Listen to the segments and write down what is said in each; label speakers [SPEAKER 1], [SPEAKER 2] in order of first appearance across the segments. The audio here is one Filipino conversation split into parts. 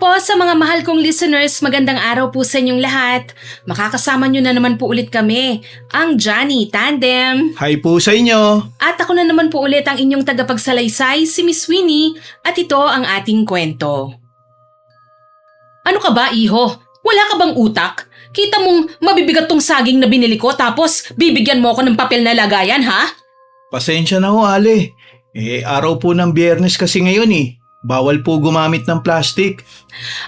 [SPEAKER 1] po sa mga mahal kong listeners, magandang araw po sa inyong lahat. Makakasama nyo na naman po ulit kami, ang Johnny Tandem.
[SPEAKER 2] Hi po sa inyo!
[SPEAKER 1] At ako na naman po ulit ang inyong tagapagsalaysay, si Miss Winnie, at ito ang ating kwento. Ano ka ba, iho? Wala ka bang utak? Kita mong mabibigat tong saging na binili ko tapos bibigyan mo ako ng papel na lagayan, ha?
[SPEAKER 2] Pasensya na ho, Ale. Araw po ng Biyernes kasi ngayon eh. Bawal po gumamit ng plastic.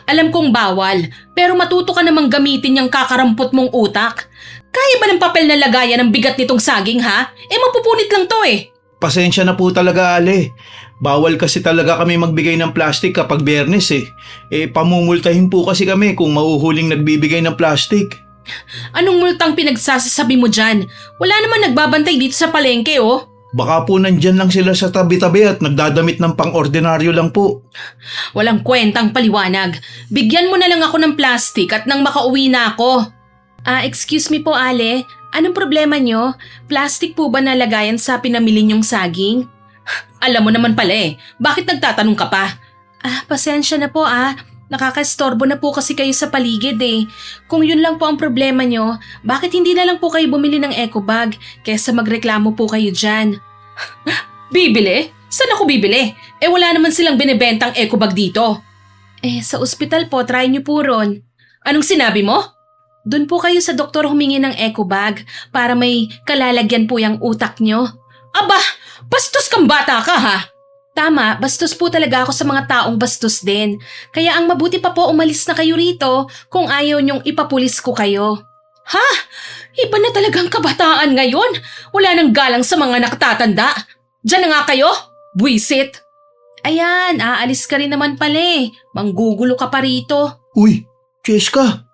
[SPEAKER 1] Alam kong bawal, pero matuto ka namang gamitin yung kakarampot mong utak. Kaya ba ng papel na lagayan ang bigat nitong saging, ha? Mapupunit lang to eh.
[SPEAKER 2] Pasensya na po talaga, Ale. Bawal kasi talaga kami magbigay ng plastic kapag Biyernes eh. Pamumultahin po kasi kami kung mauhuling nagbibigay ng plastic.
[SPEAKER 1] Anong multang pinagsasasabi mo dyan? Wala naman nagbabantay dito sa palengke, oh.
[SPEAKER 2] Baka po nandyan lang sila sa tabi-tabi at nagdadamit ng pang-ordinaryo lang po.
[SPEAKER 1] Walang kwentang paliwanag. Bigyan mo na lang ako ng plastic at nang makauwi na ako. Excuse me po, Ale. Anong problema nyo? Plastic po ba na lagayan sa pinamili nyong saging? Alam mo naman pala eh. Bakit nagtatanong ka pa? Pasensya na po Nakaka-estorbo na po kasi kayo sa paligid eh. Kung yun lang po ang problema nyo, bakit hindi na lang po kayo bumili ng eco bag kesa magreklamo po kayo dyan? Bibili? Saan ako bibili? Wala naman silang binibentang eco bag dito. Sa ospital po, try nyo po ron. Anong sinabi mo? Doon po kayo sa doktor humingi ng eco bag para may kalalagyan po yung utak nyo. Aba, bastos kang bata ka ha! Tama, bastos po talaga ako sa mga taong bastos din. Kaya ang mabuti pa po umalis na kayo rito kung ayaw niyong ipapulis ko kayo. Ha? Iba na talagang kabataan ngayon. Wala nang galang sa mga nakatatanda. Diyan na nga kayo, buwisit. Ayan, aalis ka rin naman pala eh. Manggugulo ka pa rito.
[SPEAKER 2] Uy, Cheska!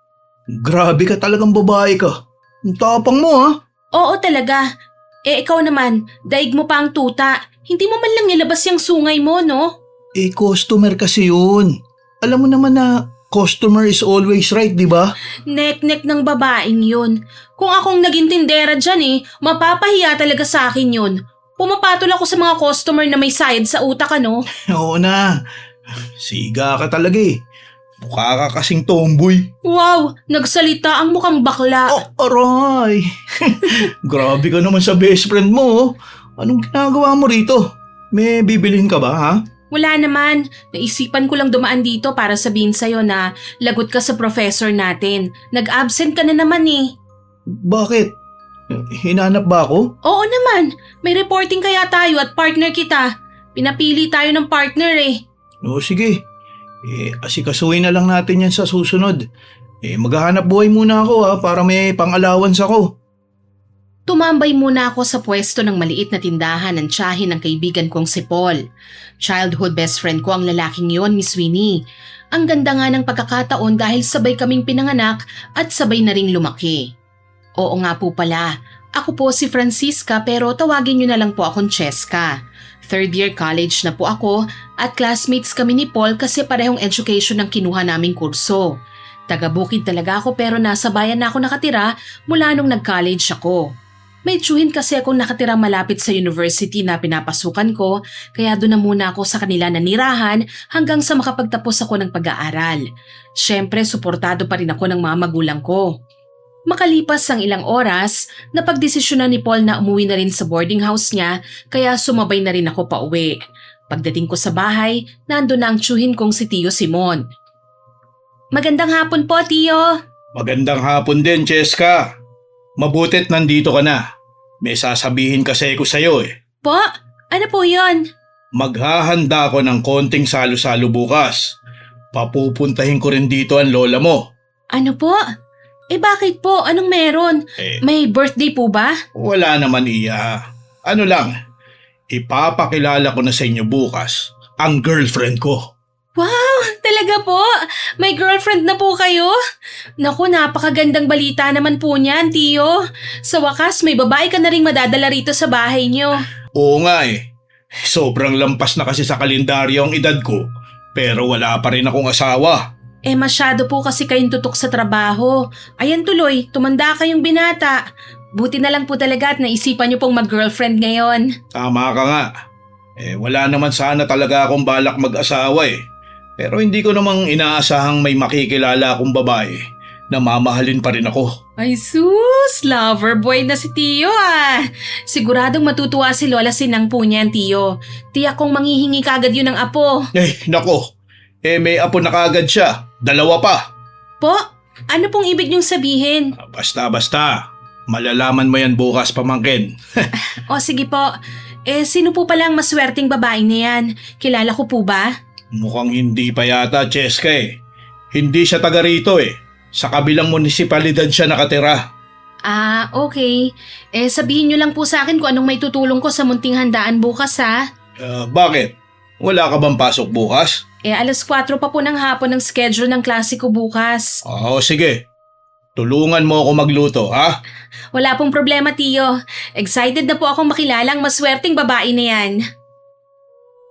[SPEAKER 2] Grabe ka talagang babae ka. Ang tapang mo ha?
[SPEAKER 1] Oo talaga. Ikaw naman, daig mo pa ang tuta. Hindi mo man lang nilabas yung sungay mo, no?
[SPEAKER 2] Customer kasi yun. Alam mo naman na customer is always right, di ba?
[SPEAKER 1] Nek-nek ng babaeng yun. Kung akong naging tindera dyan mapapahiya talaga sa akin yun. Pumapatol ako sa mga customer na may sayad sa utak, ano?
[SPEAKER 2] Oo na. Siga ka talaga eh. Mukha ka kasing tomboy.
[SPEAKER 1] Wow! Nagsalita ang mukhang bakla.
[SPEAKER 2] Oh, aray! Grabe ka naman sa best friend mo. Oh. Anong ginagawa mo rito? May bibilhin ka ba, ha?
[SPEAKER 1] Wala naman. Naisipan ko lang dumaan dito para sabihin sa'yo na lagot ka sa professor natin. Nag-absent ka na naman eh.
[SPEAKER 2] Bakit? Hinanap ba ako?
[SPEAKER 1] Oo naman. May reporting kaya tayo at partner kita. Pinapili tayo ng partner eh.
[SPEAKER 2] O sige. Asikasuhin na lang natin yan sa susunod. Maghahanap buhay muna ako ha para may pang-allowance ako.
[SPEAKER 1] Tumambay muna ako sa pwesto ng maliit na tindahan ng tiyahin ng kaibigan kong si Paul. Childhood best friend ko ang lalaking yon, Miss Winnie. Ang ganda nga ng pagkakataon dahil sabay kaming pinanganak at sabay na ring lumaki. Oo nga po pala, ako po si Francisca pero tawagin niyo na lang po akong Cheska. Third year college na po ako at classmates kami ni Paul kasi parehong education ang kinuha naming kurso. Taga-Bukid talaga ako pero nasa bayan na ako nakatira mula nung nag-college ako. May tsuhin kasi akong nakatira malapit sa university na pinapasukan ko kaya doon na muna ako sa kanila nanirahan hanggang sa makapagtapos ako ng pag-aaral. Siyempre, suportado pa rin ako ng mga magulang ko. Makalipas ang ilang oras, napagdesisyonan ni Paul na umuwi na rin sa boarding house niya kaya sumabay na rin ako pauwi. Pagdating ko sa bahay, nandun na ang tsuhin kong si Tio Simon. Magandang hapon po, Tio.
[SPEAKER 2] Magandang hapon din, Cheska. Mabutit nandito ka na. May sasabihin kasi ko sa'yo eh.
[SPEAKER 1] Po? Ano po yon?
[SPEAKER 2] Maghahanda ako ng konting salo-salo bukas. Papupuntahin ko rin dito ang lola mo.
[SPEAKER 1] Ano po? Bakit po? Anong meron? May birthday po ba?
[SPEAKER 2] Wala naman iya. Ano lang, ipapakilala ko na sa inyo bukas ang girlfriend ko.
[SPEAKER 1] Wow! Talaga po? May girlfriend na po kayo? Naku, napakagandang balita naman po niyan, Tio. Sa wakas, may babae ka na rin madadala rito sa bahay niyo.
[SPEAKER 2] Oo nga eh. Sobrang lampas na kasi sa kalendaryo ang edad ko. Pero wala pa rin akong asawa.
[SPEAKER 1] Masyado po kasi kayong tutok sa trabaho. Ayan tuloy, tumanda kayong binata. Buti na lang po talaga at naisipan niyo pong mag-girlfriend ngayon.
[SPEAKER 2] Tama ka nga. Wala naman sana talaga akong balak mag-asawa eh. Pero hindi ko namang inaasahang may makikilala akong babae na mamahalin pa rin ako.
[SPEAKER 1] Ay sus, lover boy na si Tio ah. Siguradong matutuwa si Lola Sinang po niyan, Tio. Tiyak kong manghihingi kagad yun ng apo.
[SPEAKER 2] Nako. May apo na kagad siya. 2 pa.
[SPEAKER 1] Po, ano pong ibig niyong sabihin?
[SPEAKER 2] Basta. Malalaman mo yan bukas, pamangkin.
[SPEAKER 1] O sige po, sino po pala ang maswerteng babaeng na yan? Kilala ko po ba?
[SPEAKER 2] Mukhang hindi pa yata, Cheska Hindi siya taga rito Sa kabilang munisipalidad siya nakatira.
[SPEAKER 1] Ah, okay. Sabihin niyo lang po sa akin kung anong may tutulong ko sa munting handaan bukas ha.
[SPEAKER 2] Bakit? Wala ka bang pasok bukas?
[SPEAKER 1] 4:00 pa po ng hapon ang schedule ng klase ko bukas.
[SPEAKER 2] Oo, sige. Tulungan mo ako magluto, ha?
[SPEAKER 1] Wala pong problema, Tio. Excited na po akong makilala ang maswerteng babae na yan.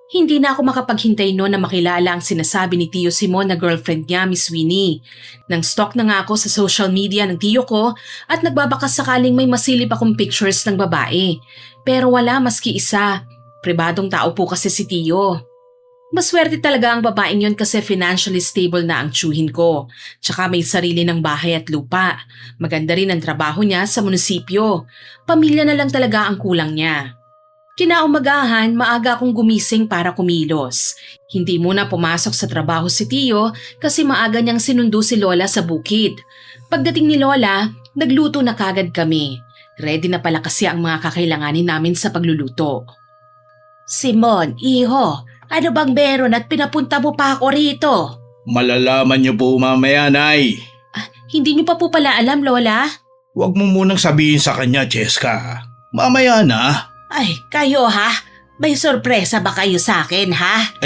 [SPEAKER 1] Hindi na ako makapaghintay noon na makilala ang sinasabi ni Tio Simon na girlfriend niya, Miss Winnie. Nang stalk na nga ako sa social media ng tiyo ko at nagbabakas sakaling may masilip akong pictures ng babae. Pero wala maski isa. Pribadong tao po kasi si Tio. Maswerte talaga ang babaeng yon kasi financially stable na ang tiyuhin ko. Tsaka may sarili ng bahay at lupa. Maganda rin ang trabaho niya sa munisipyo. Pamilya na lang talaga ang kulang niya. Kinaumagahan, maaga akong gumising para kumilos. Hindi muna pumasok sa trabaho si Tio kasi maaga niyang sinundo si Lola sa bukid. Pagdating ni Lola, nagluto na kagad kami. Ready na pala kasi ang mga kakailanganin namin sa pagluluto. Simon, iho, ano bang meron at pinapunta mo pa ako rito?
[SPEAKER 2] Malalaman niyo po mamaya, Nay.
[SPEAKER 1] Hindi niyo pa po pala alam, Lola?
[SPEAKER 2] Huwag mo munang sabihin sa kanya, Cheska. Mamaya na.
[SPEAKER 1] Ay, kayo ha? May sorpresa ba kayo sa akin ha?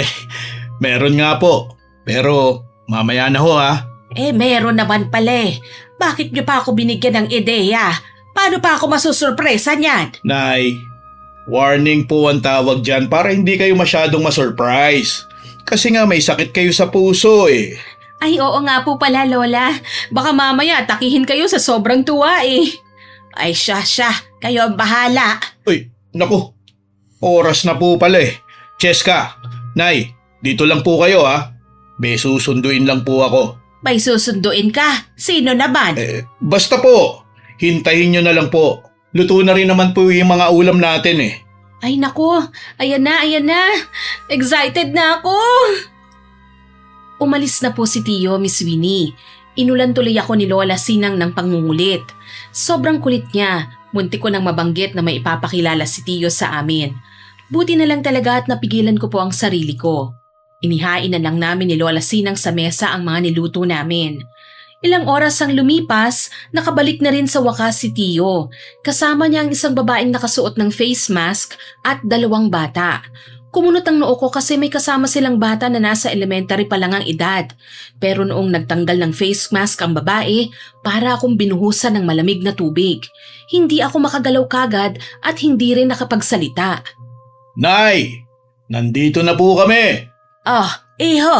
[SPEAKER 2] Meron nga po. Pero mamaya na ho, ha?
[SPEAKER 1] Meron naman pala Bakit niyo pa ako binigyan ng ideya? Paano pa ako masusurpresa niyan?
[SPEAKER 2] Nay, warning po ang tawag dyan para hindi kayo masyadong masurprise. Kasi nga may sakit kayo sa puso
[SPEAKER 1] Ay, oo nga po pala, Lola. Baka mamaya takihin kayo sa sobrang tuwa Ay, siya. Kayo ang bahala.
[SPEAKER 2] Uy, naku. Oras na po pala Cheska, Nay, dito lang po kayo ha. May susunduin lang po ako.
[SPEAKER 1] May susunduin ka? Sino naman?
[SPEAKER 2] Basta po, hintayin nyo na lang po. Luto na rin naman po yung mga ulam natin
[SPEAKER 1] Ay naku, ayan na. Excited na ako. Umalis na po si Tio, Miss Winnie. Inulan tuloy ako ni Lola Sinang ng pangungulit. Sobrang kulit niya. Muntik ko nang mabanggit na may ipapakilala si Tio sa amin. Buti na lang talaga at napigilan ko po ang sarili ko. Inihain na lang namin ni Lola Sinang sa mesa ang mga niluto namin. Ilang oras ang lumipas, nakabalik na rin sa wakas si Tio. Kasama niya ang isang babaeng nakasuot ng face mask at 2 bata. Kumunot ang noo ko kasi may kasama silang bata na nasa elementary pa lang ang edad. Pero noong nagtanggal ng face mask ang babae, para akong binuhusan ng malamig na tubig. Hindi ako makagalaw kagad at hindi rin nakapagsalita.
[SPEAKER 2] Nay, nandito na po kami.
[SPEAKER 1] Iho,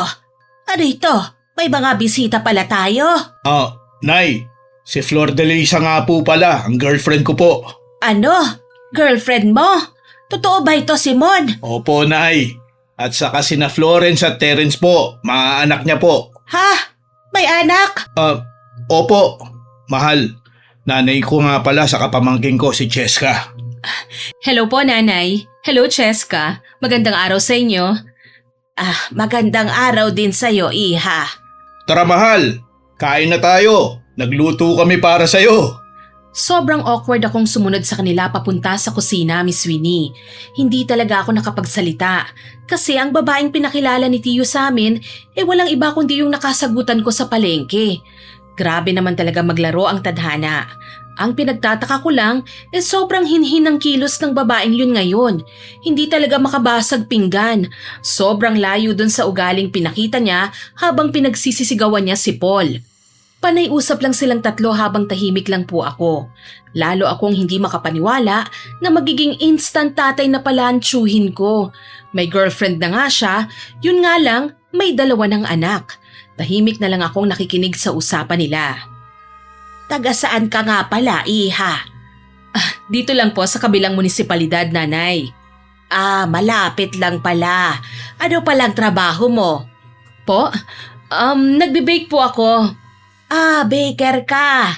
[SPEAKER 1] ano ito? May mga bisita pala tayo?
[SPEAKER 2] Nay, si Flor de Lisa nga po pala, ang girlfriend ko po.
[SPEAKER 1] Ano? Girlfriend mo? Totoo ba ito, Simon?
[SPEAKER 2] Opo, Nay. At saka sina Florence at Terence po, mga anak niya po.
[SPEAKER 1] Ha? May anak?
[SPEAKER 2] Opo, mahal. Nanay ko nga pala sa kapamangking ko si Cheska.
[SPEAKER 1] Hello po, Nanay. Hello, Cheska. Magandang araw sa inyo. Magandang araw din sa'yo, Iha.
[SPEAKER 2] Tara, mahal. Kain na tayo. Nagluto kami para sa'yo.
[SPEAKER 1] Sobrang awkward akong sumunod sa kanila papunta sa kusina, Miss Winnie. Hindi talaga ako nakapagsalita. Kasi ang babaeng pinakilala ni Tio sa amin, walang iba kundi yung nakasagutan ko sa palengke. Grabe naman talaga maglaro ang tadhana. Ang pinagtataka ko lang, sobrang hinhin ng kilos ng babaeng yun ngayon. Hindi talaga makabasag pinggan. Sobrang layo dun sa ugaling pinakita niya habang pinagsisisigawan niya si Paul. Panay usap lang silang tatlo habang tahimik lang po ako. Lalo akong hindi makapaniwala na magiging instant tatay na pala ang tiyuhin ko. May girlfriend na nga siya, yun nga lang may 2 ng anak. Tahimik na lang akong nakikinig sa usapan nila. Taga saan ka nga pala, Iha? Dito lang po sa kabilang munisipalidad, Nanay. Malapit lang pala. Ano palang trabaho mo? Po? Nagbe-bake po ako. Ah, baker ka.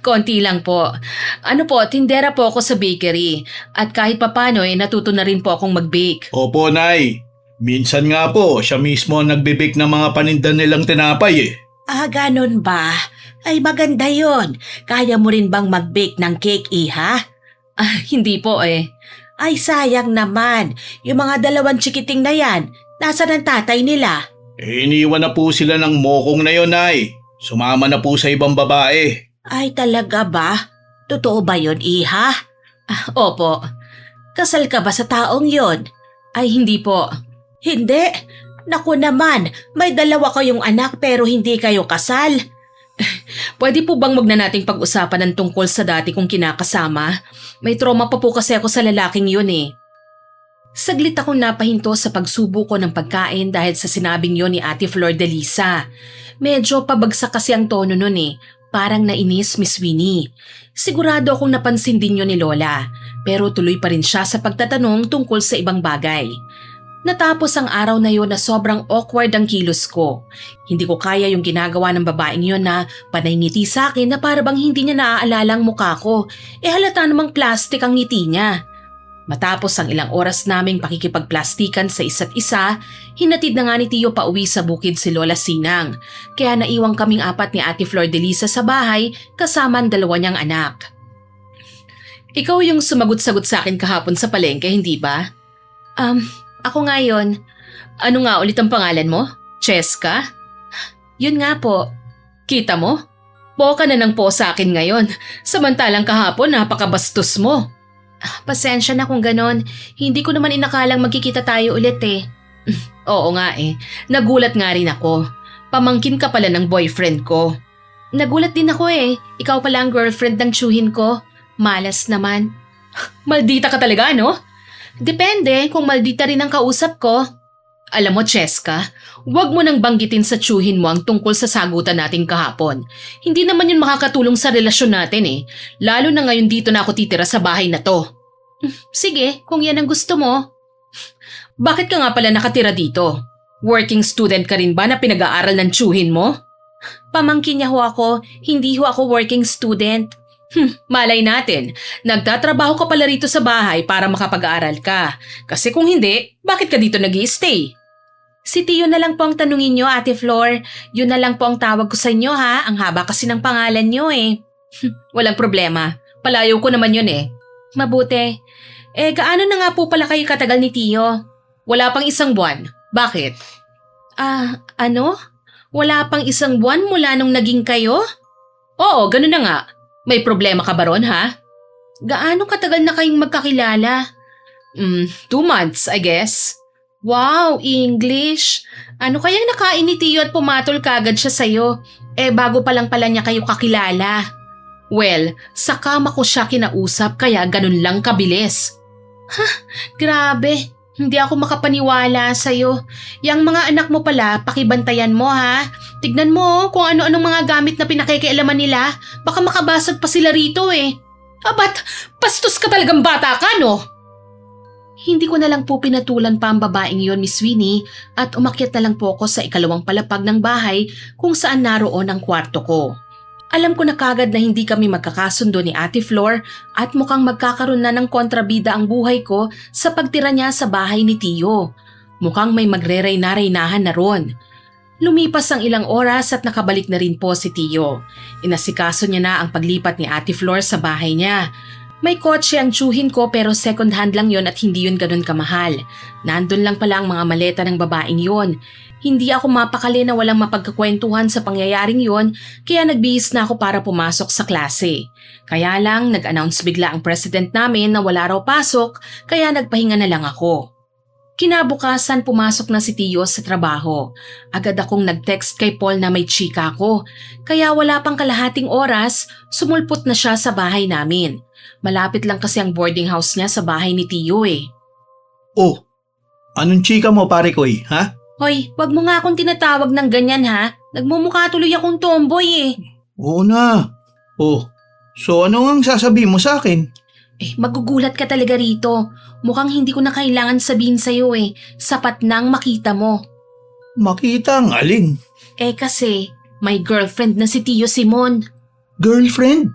[SPEAKER 1] Konti lang po. Ano po, tindera po ako sa bakery. At kahit papano natuto na rin po akong mag-bake.
[SPEAKER 2] Opo, Nay. Minsan nga po, siya mismo ang nagbe-bake ng mga paninda nilang tinapay
[SPEAKER 3] Ah, ganun ba? Ay maganda yon. Kaya mo rin bang mag-bake ng cake, iha?
[SPEAKER 1] Hindi po
[SPEAKER 3] Ay sayang naman. Yung mga dalawang chikiting na yan, nasa ng tatay nila?
[SPEAKER 2] Iniwan na po sila ng mokong na yon, Nay. Sumama na po sa ibang babae.
[SPEAKER 3] Ay talaga ba? Totoo ba yon, iha?
[SPEAKER 1] Opo.
[SPEAKER 3] Kasal ka ba sa taong yon?
[SPEAKER 1] Ay, hindi po.
[SPEAKER 3] Hindi. Naku naman, may dalawa kayong anak pero hindi kayo kasal.
[SPEAKER 1] Pwede po bang wag na nating pag-usapan ng tungkol sa dati kong kinakasama? May trauma pa po kasi ako sa lalaking yun Saglit akong napahinto sa pagsubo ko ng pagkain dahil sa sinabing yun ni Ate Flor de Lisa. Medyo pabagsak kasi ang tono nun Parang nainis, Miss Winnie. Sigurado akong napansin din yun ni Lola, pero tuloy pa rin siya sa pagtatanong tungkol sa ibang bagay. Natapos ang araw na yon na sobrang awkward ang kilos ko. Hindi ko kaya yung ginagawa ng babaeng yon na panay ngiti sa akin na para bang hindi niya naaalala ang mukha ko. Halata namang plastic ang ngiti niya. Matapos ang ilang oras naming pakikipagplastikan sa isa't isa, hinatid na nga ni Tio pauwi sa bukid si Lola Sinang. Kaya naiwang kaming apat ni Ate Flor de Lisa sa bahay kasama ang dalawa niyang anak. Ikaw yung sumagot-sagot sa akin kahapon sa palengke, hindi ba? Ako nga yun. Ano nga ulit ang pangalan mo? Cheska? Yun nga po. Kita mo? Po ka na ng po sa akin ngayon. Samantalang kahapon napakabastos mo. Pasensya na kung ganon. Hindi ko naman inakalang magkikita tayo ulit Oo nga Nagulat nga rin ako. Pamangkin ka pala ng boyfriend ko. Nagulat din ako Ikaw pala ang girlfriend ng tiyuhin ko. Malas naman. Maldita ka talaga, no? Depende kung maldita rin ang kausap ko. Alam mo, Cheska, huwag mo nang banggitin sa tiyuhin mo ang tungkol sa sagutan nating kahapon. Hindi naman yun makakatulong sa relasyon natin Lalo na ngayon dito na ako titira sa bahay na to. Sige, kung yan ang gusto mo. Bakit ka nga pala nakatira dito? Working student ka rin ba na pinag-aaral ng tiyuhin mo? Pamangkin niya ho ako, hindi ho ako working student. Malay natin, nagtatrabaho ka pala rito sa bahay para makapag-aaral ka. Kasi kung hindi, bakit ka dito nag-i-stay? Si Tio na lang po ang tanungin nyo, Ate Flor. Yun na lang po ang tawag ko sa inyo ha. Ang haba kasi ng pangalan nyo Walang problema. Palayo ko naman yun Mabuti. Gaano na nga po pala kayo katagal ni Tio? Wala pang 1 buwan. Bakit? Ano? Wala pang 1 buwan mula nung naging kayo? Oo, ganun na nga. May problema ka ba ron, ha? Gaano katagal na kayong magkakilala? 2 months, I guess. Wow, English. Ano kayang nakain ni Tio at pumatol kagad siya sa'yo? Bago pa lang pala niya kayo kakilala. Well, sa kama ko siya kinausap kaya ganun lang kabilis. Grabe. Hindi ako makapaniwala sa'yo. Yang mga anak mo pala, pakibantayan mo ha. Tignan mo kung ano-anong mga gamit na pinakikialaman nila. Baka makabasag pa sila rito Abat, bastos ka talagang bata ka, no? Hindi ko na lang po pinatulan pa ang babaeng yon, Miss Winnie, at umakyat na lang po ako sa ikalawang palapag ng bahay kung saan naroon ang kwarto ko. Alam ko na kagad na hindi kami magkakasundo ni Ate Flor at mukhang magkakaroon na ng kontrabida ang buhay ko sa pagtira niya sa bahay ni Tio. Mukhang may magre-reyna-reynahan na ron. Lumipas ang ilang oras at nakabalik na rin po si Tio. Inasikaso niya na ang paglipat ni Ate Flor sa bahay niya. May kotse ang tiyuhin ko pero second hand lang yon at hindi yon ganun kamahal. Nandun lang pala ang mga maleta ng babaeng yon. Hindi ako mapakali na walang mapagkakwentuhan sa pangyayaring yon kaya nagbihis na ako para pumasok sa klase. Kaya lang nag-announce bigla ang president namin na wala raw pasok kaya nagpahinga na lang ako. Kinabukasan pumasok na si Tio sa trabaho. Agad akong nag-text kay Paul na may chika ko. Kaya wala pang kalahating oras, sumulpot na siya sa bahay namin. Malapit lang kasi ang boarding house niya sa bahay ni Tio
[SPEAKER 2] Oh, anong chika mo pare ko ha?
[SPEAKER 1] Hoy, wag mo nga akong tinatawag ng ganyan ha. Nagmumukha tuloy akong tomboy
[SPEAKER 2] Oo na. Oh, so ano ang sasabihin mo sa akin?
[SPEAKER 1] Magugulat ka talaga rito. Mukhang hindi ko na kailangan sabihin sa'yo Sapat nang makita mo.
[SPEAKER 2] Makita ang alin?
[SPEAKER 1] Kasi may girlfriend na si Tio Simon.
[SPEAKER 2] Girlfriend?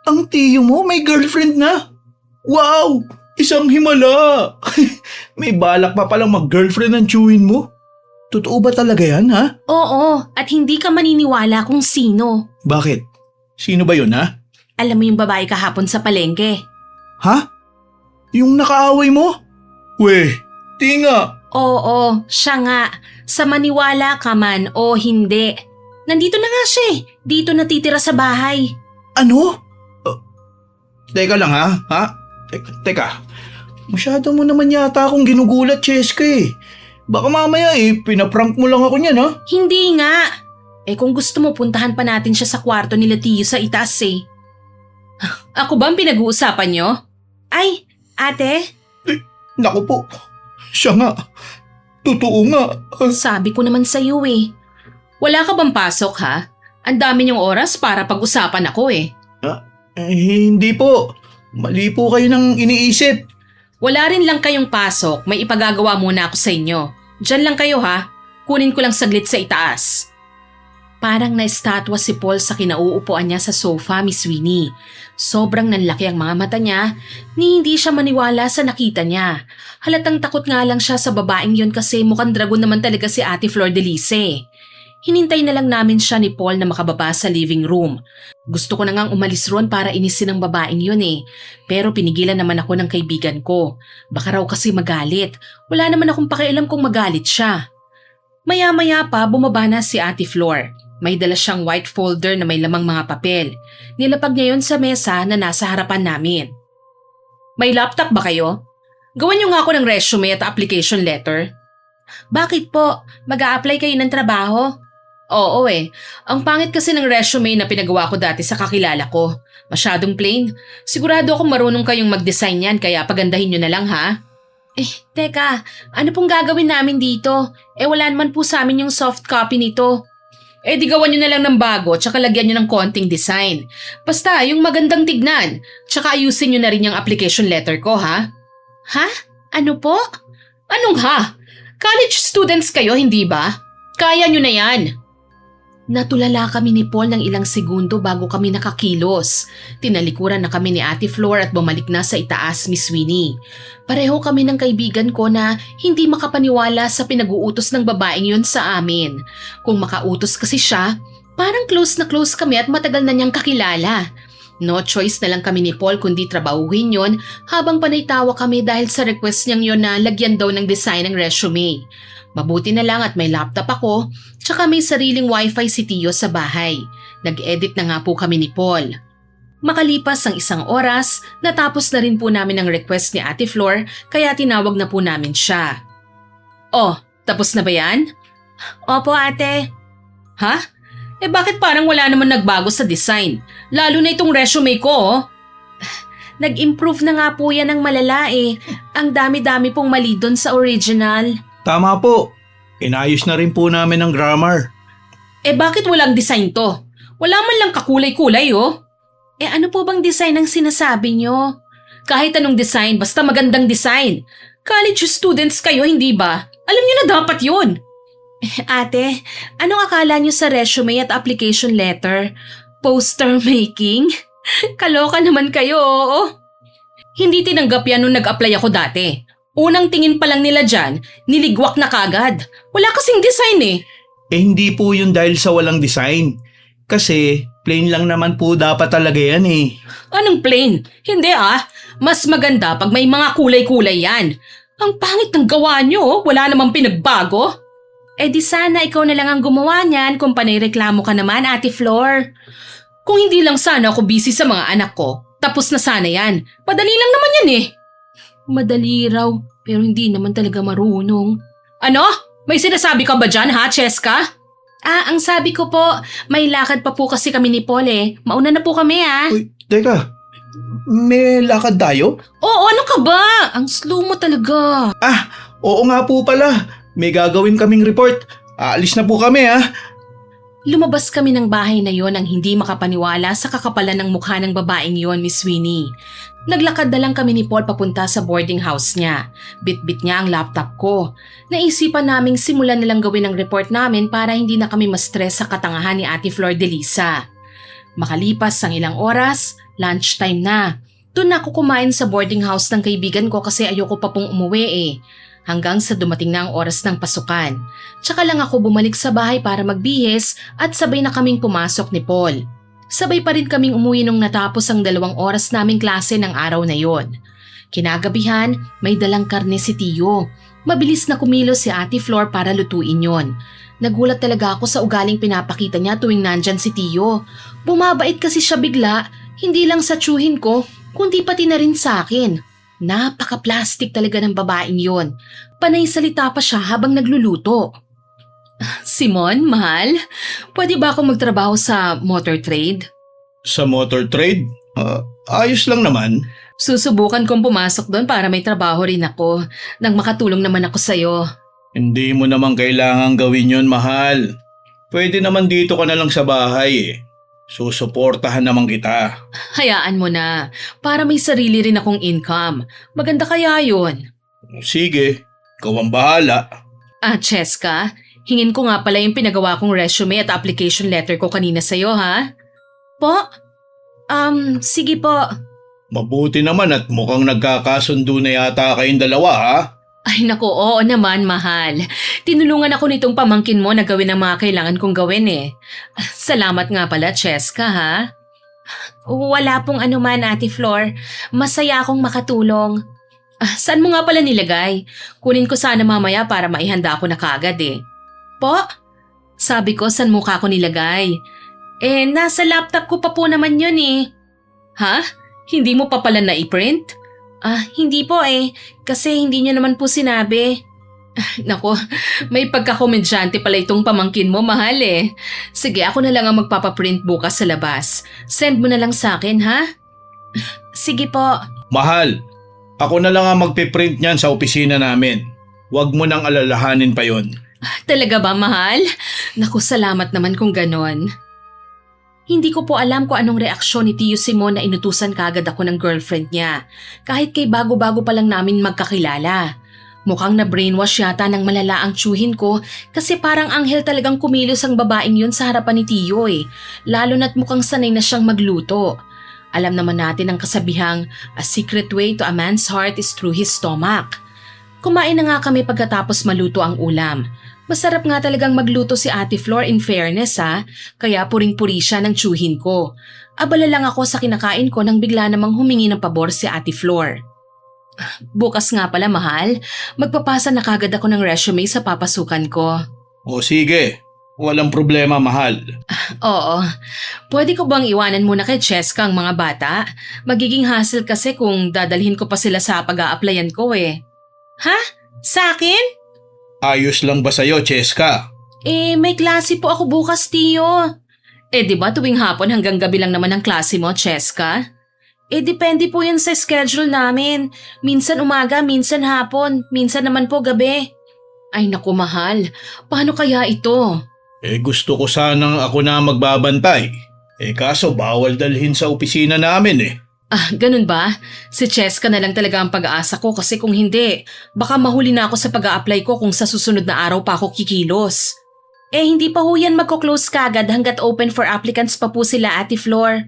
[SPEAKER 2] Ang tiyo mo may girlfriend na? Wow! Isang himala! May balak pa palang mag-girlfriend ang tiyuhin mo? Totoo ba talaga yan, ha?
[SPEAKER 1] Oo, at hindi ka maniniwala kung sino.
[SPEAKER 2] Bakit? Sino ba yun, ha?
[SPEAKER 1] Alam mo yung babae kahapon sa palengke?
[SPEAKER 2] Ha? Yung nakaaway mo? Weh, di nga.
[SPEAKER 1] Oo, siya nga. Sa maniwala ka man o hindi. Nandito na nga siya eh. Dito natitira sa bahay.
[SPEAKER 2] Ano? Teka lang, ha? Ha? Teka. Masyado mo naman yata akong ginugulat, Cheska eh. Baka mamaya pinaprank mo lang ako niyan, ha?
[SPEAKER 1] Hindi nga. Kung gusto mo, puntahan pa natin siya sa kwarto nila Tio sa itaas eh. Ako ba ang pinag-uusapan nyo? Ay, ate,
[SPEAKER 2] Naku po. Siya nga. Totoo nga.
[SPEAKER 1] sabi ko naman sa'yo eh. Wala ka bang pasok ha? Ang dami niyong oras para pag-usapan ako eh.
[SPEAKER 2] Hindi po. Mali po kayo ng iniisip.
[SPEAKER 1] Wala rin lang kayong pasok, may ipagagawa muna ako sa inyo. Diyan lang kayo ha, kunin ko lang saglit sa itaas. Parang na-estatwa si Paul sa kinauupuan niya sa sofa, Miss Winnie. Sobrang nanlaki ang mga mata niya, ni hindi siya maniwala sa nakita niya. Halatang takot nga lang siya sa babaeng yon kasi mukhang dragon naman talaga si Ate Flor Delice. Hinintay na lang namin siya ni Paul na makababa sa living room. Gusto ko na ngang umalis ron para inisin ng babaeng yun eh. Pero pinigilan naman ako ng kaibigan ko. Baka raw kasi magalit. Wala naman akong pakialam kung magalit siya. Maya-maya pa bumaba na si Ate Flor. May dala siyang white folder na may lamang mga papel. Nilapag niya yon sa mesa na nasa harapan namin. May laptop ba kayo? Gawan niyo nga ako ng resume at application letter. Bakit po? Mag-a-apply kayo ng trabaho? Oo Ang pangit kasi ng resume na pinagawa ko dati sa kakilala ko. Masyadong plain. Sigurado akong marunong kayong mag-design yan kaya pagandahin nyo na lang ha. Teka, ano pong gagawin namin dito? Wala naman po sa amin yung soft copy nito. Di gawan nyo na lang ng bago tsaka lagyan nyo ng konting design. Basta yung magandang tignan. Tsaka ayusin nyo na rin yung application letter ko ha. Ha? Ano po? Anong ha? College students kayo, hindi ba? Kaya nyo na yan. Natulala kami ni Paul ng ilang segundo bago kami nakakilos. Tinalikuran na kami ni Ate Flor at bumalik na sa itaas, Miss Winnie. Pareho kami ng kaibigan ko na hindi makapaniwala sa pinag-uutos ng babaeng yun sa amin. Kung makautos kasi siya, parang close na close kami at matagal na niyang kakilala. No choice na lang kami ni Paul kundi trabahuhin yon habang panaytawa kami dahil sa request niyang yon na lagyan daw ng design ng resume. Mabuti na lang at may laptop ako, tsaka may sariling wifi si Tio sa bahay. Nag-edit na nga po kami ni Paul. Makalipas ang isang oras, natapos na rin po namin ang request ni Ate Flor kaya tinawag na po namin siya. Oh, tapos na ba yan? Opo ate. Ha? Bakit parang wala naman nagbago sa design? Lalo na itong resume ko oh. Nag-improve na nga po yan ng malala eh. Ang dami-dami pong mali doon sa original.
[SPEAKER 2] Tama po. Inayos na rin po namin ang grammar.
[SPEAKER 1] Bakit walang design to? Wala man lang kakulay-kulay oh. Ano po bang design ang sinasabi nyo? Kahit anong design, basta magandang design. College students kayo, hindi ba? Alam nyo na dapat yun. Ate, anong akala nyo sa resume at application letter? Poster making? Kaloka naman kayo, oo. Hindi tinanggap yan nung nag-apply ako dati. Unang tingin pa lang nila dyan, niligwak na kagad. Wala kasing design eh.
[SPEAKER 2] Hindi po yun dahil sa walang design. Kasi plain lang naman po dapat talaga yan eh.
[SPEAKER 1] Anong plain? Hindi ah. Mas maganda pag may mga kulay-kulay yan. Ang pangit ng gawa nyo, wala namang pinagbago. Di sana ikaw na lang ang gumawa niyan kung panayreklamo ka naman, Ate Flor. Kung hindi lang sana ako busy sa mga anak ko, tapos na sana yan. Madali lang naman yan eh. Madali raw, pero hindi naman talaga marunong. Ano? May sinasabi ka ba dyan ha, Cheska? Ang sabi ko po, may lakad pa po kasi kami ni Paul eh. Mauna na po kami ah.
[SPEAKER 2] Uy, teka. May lakad tayo?
[SPEAKER 1] Oo, ano ka ba? Ang slow mo talaga.
[SPEAKER 2] Oo nga po pala. May gagawin kaming report. Aalis na po kami
[SPEAKER 1] Lumabas kami ng bahay na yon nang hindi makapaniwala sa kakapalan ng mukha ng babaeng yon, Miss Winnie. Naglakad na lang kami ni Paul papunta sa boarding house niya. Bit-bit niya ang laptop ko. Naisipan naming simulan na lang gawin ang report namin para hindi na kami ma-stress sa katangahan ni Ate Flor de Lisa. Makalipas ang ilang oras, lunchtime na. Doon ako kumain sa boarding house ng kaibigan ko kasi ayoko pa pong umuwi eh. Hanggang sa dumating na ang oras ng pasukan. Tsaka lang ako bumalik sa bahay para magbihis at sabay na kaming pumasok ni Paul. Sabay pa rin kaming umuwi nung natapos ang 2 oras naming klase ng araw na yon. Kinagabihan, may dalang karne si Tio. Mabilis na kumilos si Ate Flor para lutuin yon. Nagulat talaga ako sa ugaling pinapakita niya tuwing nandyan si Tio. Bumabait kasi siya bigla, hindi lang sa tsuhin ko, kundi pati na rin sa akin. Napaka-plastic talaga ng babaeng yon. Panay salita pa siya habang nagluluto. Simon, mahal, pwede ba akong magtrabaho sa motor trade?
[SPEAKER 2] Sa motor trade? Ayos lang naman.
[SPEAKER 1] Susubukan kong pumasok doon para may trabaho rin ako nang makatulong naman ako sa'yo.
[SPEAKER 2] Hindi mo naman kailangang gawin yon, mahal. Pwede naman dito ka na lang sa bahay eh. Susuportahan naman kita.
[SPEAKER 1] Hayaan mo na, para may sarili rin akong income. Maganda kaya yun?
[SPEAKER 2] Sige, ikaw ang bahala.
[SPEAKER 1] Cheska, hingin ko nga pala yung pinagawa kong resume at application letter ko kanina sa'yo, ha? Po? Sige po.
[SPEAKER 2] Mabuti naman at mukhang nagkakasundo na yata kayong dalawa, ha?
[SPEAKER 1] Ay naku, oo naman, mahal. Tinulungan ako nitong pamangkin mo na gawin ang mga kailangan kong gawin eh. Salamat nga pala, Cheska, ha? Wala pong anuman, Ate Flor. Masaya akong makatulong. Saan mo nga pala nilagay? Kunin ko sana mamaya para maihanda ako na kaagad eh. Po? Sabi ko, saan mo ka ako nilagay? Nasa laptop ko pa po naman yun eh. Ha? Hindi mo pa pala na-i-print? Hindi po kasi hindi niyo naman po sinabi. Nako, may pagkakomedyante pala itong pamangkin mo, mahal eh. Sige, ako na lang ang magpapaprint bukas sa labas. Send mo na lang sa akin, ha? Sige po.
[SPEAKER 2] Mahal, ako na lang ang magpiprint niyan sa opisina namin. Huwag mo nang alalahanin pa yon.
[SPEAKER 1] Talaga ba, mahal? Naku, salamat naman kung ganon. Hindi ko po alam kung anong reaksyon ni Tio Simon na inutusan kaagad ako ng girlfriend niya. Kahit kay bago-bago pa lang namin magkakilala. Mukhang na-brainwash yata ng malala ang tsuhin ko kasi parang anghel talagang kumilos ang babaeng yun sa harapan ni Tio eh. Lalo na't mukhang sanay na siyang magluto. Alam naman natin ang kasabihang, a secret way to a man's heart is through his stomach. Kumain na nga kami pagkatapos maluto ang ulam. Masarap nga talagang magluto si Ate Flor in fairness ha, kaya puring-puri siya ng tsuhin ko. Abala lang ako sa kinakain ko nang bigla namang humingi ng pabor si Ate Flor. Bukas nga pala mahal, magpapasa na kagad ako ng resume sa papasukan ko.
[SPEAKER 2] O sige, walang problema mahal.
[SPEAKER 1] Oo, pwede ko bang iwanan muna kay Cheska ang mga bata? Magiging hassle kasi kung dadalhin ko pa sila sa pag-a-applyan ko eh. Ha? Sa akin?
[SPEAKER 2] Ayos lang ba sa'yo, Cheska?
[SPEAKER 1] May klase po ako bukas, Tio. Di ba tuwing hapon hanggang gabi lang naman ang klase mo, Cheska? Depende po yun sa schedule namin. Minsan umaga, minsan hapon, minsan naman po gabi. Ay naku mahal, paano kaya ito?
[SPEAKER 2] Gusto ko sanang ako na magbabantay. Kaso bawal dalhin sa opisina namin eh.
[SPEAKER 1] Ganun ba? Si Cheska na lang talaga ang pag-aasa ko kasi kung hindi, baka mahuli na ako sa pag-a-apply ko kung sa susunod na araw pa ako kikilos. Hindi pa ho yan magko-close kagad hanggat open for applicants pa po sila, Ate Flor.